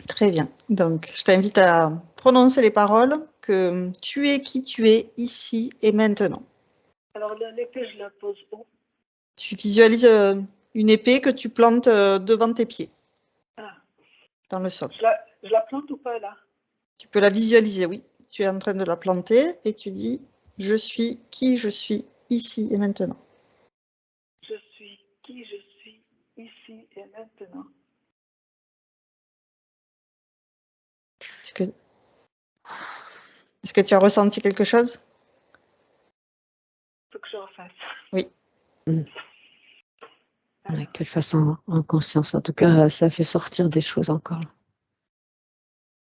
très bien. Donc, je t'invite à prononcer les paroles que tu es qui tu es ici et maintenant. Alors, l'épée, je la pose où? Tu visualises une épée que tu plantes devant tes pieds, dans le sol. Je la plante ou pas, là? Tu peux la visualiser, oui. Tu es en train de la planter et tu dis « Je suis qui je suis ici et maintenant ». Je suis qui je suis ici et maintenant. Est-ce que tu as ressenti quelque chose? Il faut que je refasse. Oui. Ouais, qu'elle fasse en conscience. En tout cas, ça fait sortir des choses encore.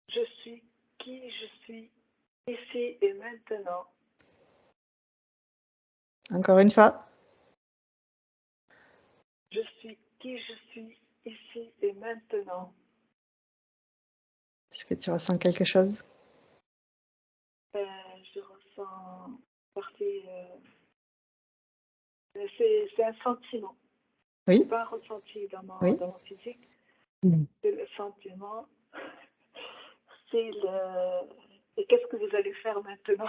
Je suis qui je suis ici et maintenant. Encore une fois. Je suis qui je suis ici et maintenant. Est-ce que tu ressens quelque chose? Je ressens partie. C'est un sentiment. Oui. C'est pas un ressenti dans mon physique. C'est le sentiment. C'est le. Et qu'est-ce que vous allez faire maintenant?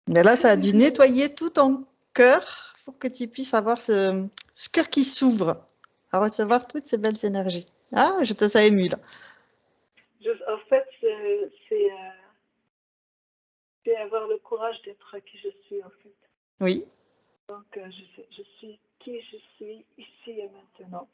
Mais là, ça a dû nettoyer tout ton cœur pour que tu puisses avoir ce cœur qui s'ouvre à recevoir toutes ces belles énergies. Ah, je te sens émue là. En fait, c'est avoir le courage d'être qui je suis, en fait. Oui. Donc, je suis qui je suis ici et maintenant.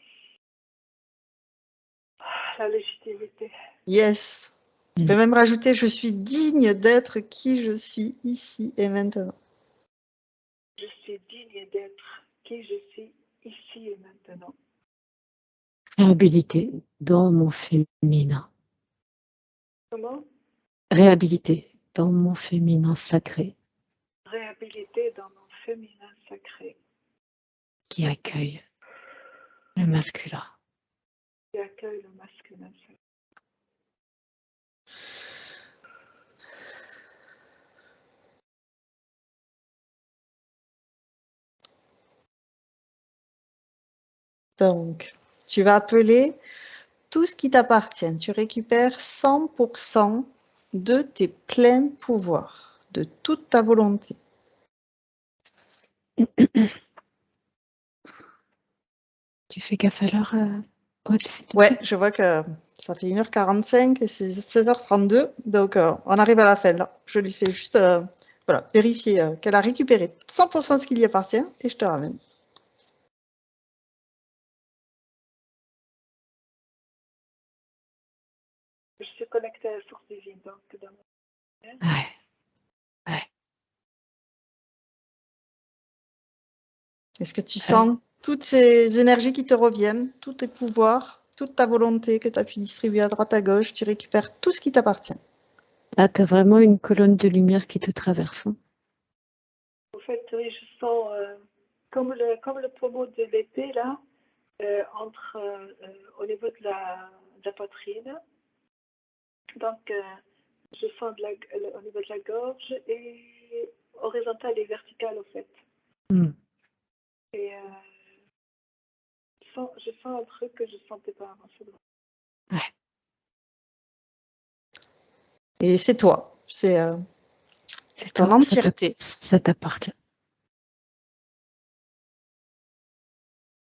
La légitimité. Yes. Tu peux même rajouter « Je suis digne d'être qui je suis ici et maintenant ». Je suis digne d'être qui je suis ici et maintenant. Réhabilité dans mon féminin. Comment? Réhabilité dans mon féminin sacré. Réhabilité dans mon féminin sacré. Qui accueille le masculin. Qui accueille le masculin sacré. Donc, tu vas appeler tout ce qui t'appartient. Tu récupères 100% de tes pleins pouvoirs, de toute ta volonté. Tu fais gaffe à l'heure, Aude, s'il te Ouais, plaît. je vois que ça fait 1h45 et c'est 16h32, donc on arrive à la fin là. Je lui fais juste voilà, vérifier qu'elle a récupéré 100% de ce qui lui appartient et je te ramène. Je suis connectée à la source divine, donc dans mon... Ouais. Est-ce que tu sens toutes ces énergies qui te reviennent, tous tes pouvoirs, toute ta volonté que tu as pu distribuer à droite à gauche, tu récupères tout ce qui t'appartient. Là, tu as vraiment une colonne de lumière qui te traverse. En fait, oui, je sens comme le pommeau de l'épée, là, au niveau de la poitrine. Donc, je sens au niveau de la gorge et horizontale et verticale, en fait. Et je sens un truc que je ne sentais pas avant. Ouais. Et c'est toi, c'est ton entièreté. Ça t'appartient.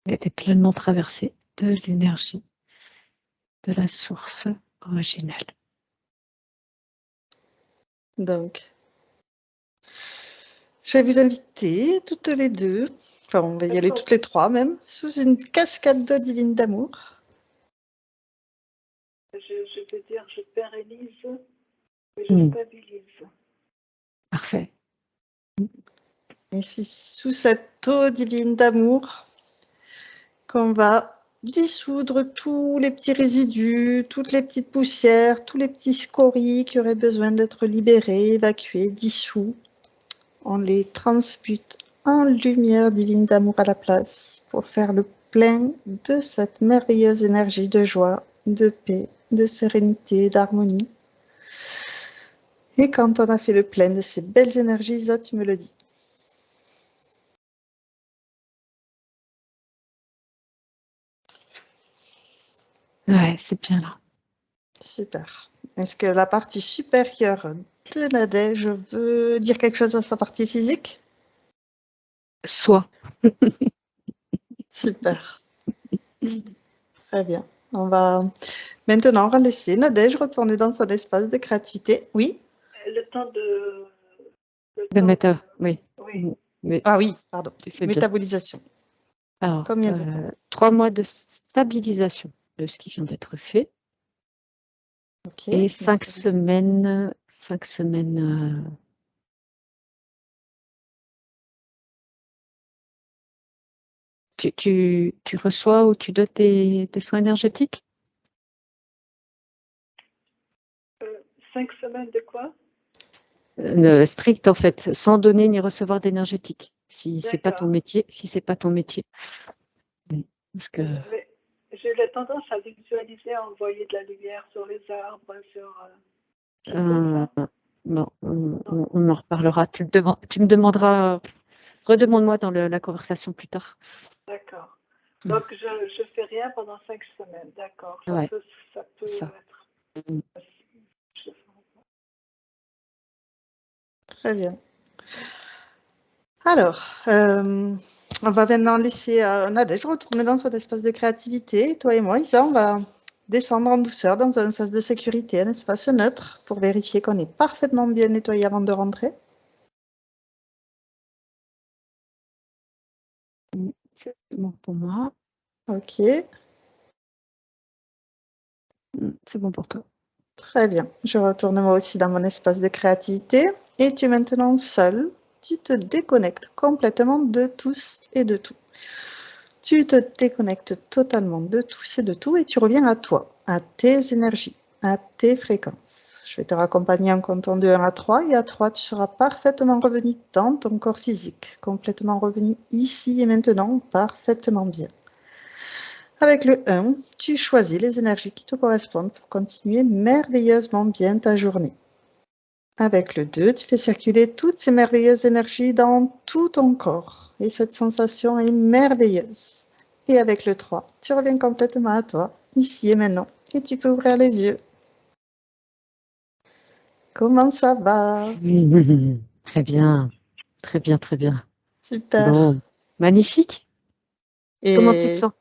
Elle était pleinement traversée de l'énergie de la source originelle. Donc, je vais vous inviter toutes les deux, enfin on va y aller toutes les trois même, sous une cascade d'eau divine d'amour. Je veux dire, je pérennise et je stabilise. Parfait. Et c'est sous cette eau divine d'amour qu'on va dissoudre tous les petits résidus, toutes les petites poussières, tous les petits scories qui auraient besoin d'être libérés, évacués, dissous. On les transmute en lumière divine d'amour à la place pour faire le plein de cette merveilleuse énergie de joie, de paix, de sérénité, d'harmonie. Et quand on a fait le plein de ces belles énergies, Isa, tu me le dis. Ouais, c'est bien là. Super. Est-ce que la partie supérieure de Nadège veut dire quelque chose à sa partie physique? Soit. Super. Très bien. On va maintenant laisser Nadège retourner dans son espace de créativité. Oui? Le temps de... De mettre, oui. Oui. Ah oui, pardon. Tu fais bien. Métabolisation. Alors, Combien de temps? 3 mois de stabilisation de ce qui vient d'être fait. Ok. Et 5 semaines. 5 semaines. Tu reçois ou tu donnes tes soins énergétiques? 5 semaines de quoi? Strict en fait, sans donner ni recevoir d'énergétique. Si c'est pas ton métier, parce que j'ai la tendance à visualiser, à envoyer de la lumière sur les arbres, sur. bon, on en reparlera. Tu me demanderas, redemande-moi dans la conversation plus tard. D'accord. Donc je fais rien pendant 5 semaines, d'accord. Ouais, ça peut ça. être. Très bien. Alors, on va maintenant laisser Nadège retourner dans son espace de créativité. Toi et moi, Isa, on va descendre en douceur dans un sas de sécurité, un espace neutre, pour vérifier qu'on est parfaitement bien nettoyé avant de rentrer. C'est bon pour moi. Ok. C'est bon pour toi. Très bien. Je retourne moi aussi dans mon espace de créativité. Et tu es maintenant seul. Tu te déconnectes complètement de tous et de tout. Tu te déconnectes totalement de tous et de tout et tu reviens à toi, à tes énergies, à tes fréquences. Je vais te raccompagner en comptant de 1 à 3 et à 3, tu seras parfaitement revenu dans ton corps physique, complètement revenu ici et maintenant, parfaitement bien. Avec le 1, tu choisis les énergies qui te correspondent pour continuer merveilleusement bien ta journée. Avec le 2, tu fais circuler toutes ces merveilleuses énergies dans tout ton corps. Et cette sensation est merveilleuse. Et avec le 3, tu reviens complètement à toi, ici et maintenant. Et tu peux ouvrir les yeux. Comment ça va? Très bien. Très bien, très bien. Super. Bon, magnifique. Et Comment tu te sens?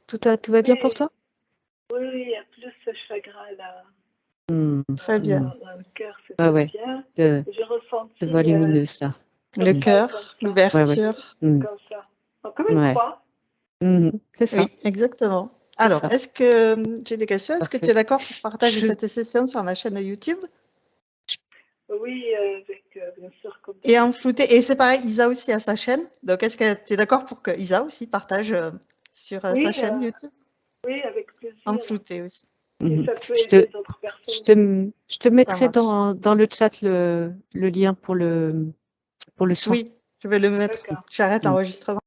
Tout va bien pour toi? Oui, il y a plus ce chagrin là. Très bien. Dans le cœur, c'est Ouais. bien. Je J'ai ressenti vois lumineuse là. Le cœur, l'ouverture. Comme ça. Donc, comme une croix. C'est ça. Oui, exactement. Alors, est-ce que j'ai des questions? Est-ce que tu es d'accord pour partager cette session sur ma chaîne YouTube? Oui, bien sûr. Comme et en flouté. Et c'est pareil, Isa aussi a sa chaîne. Donc, est-ce que tu es d'accord pour que Isa aussi partage sur sa chaîne YouTube? Oui, avec plaisir. En flouté aussi. Et ça peut aider d'autres personnes. Je te mettrai dans le chat le lien pour le soin. Oui, je vais le mettre. J'arrête l'enregistrement.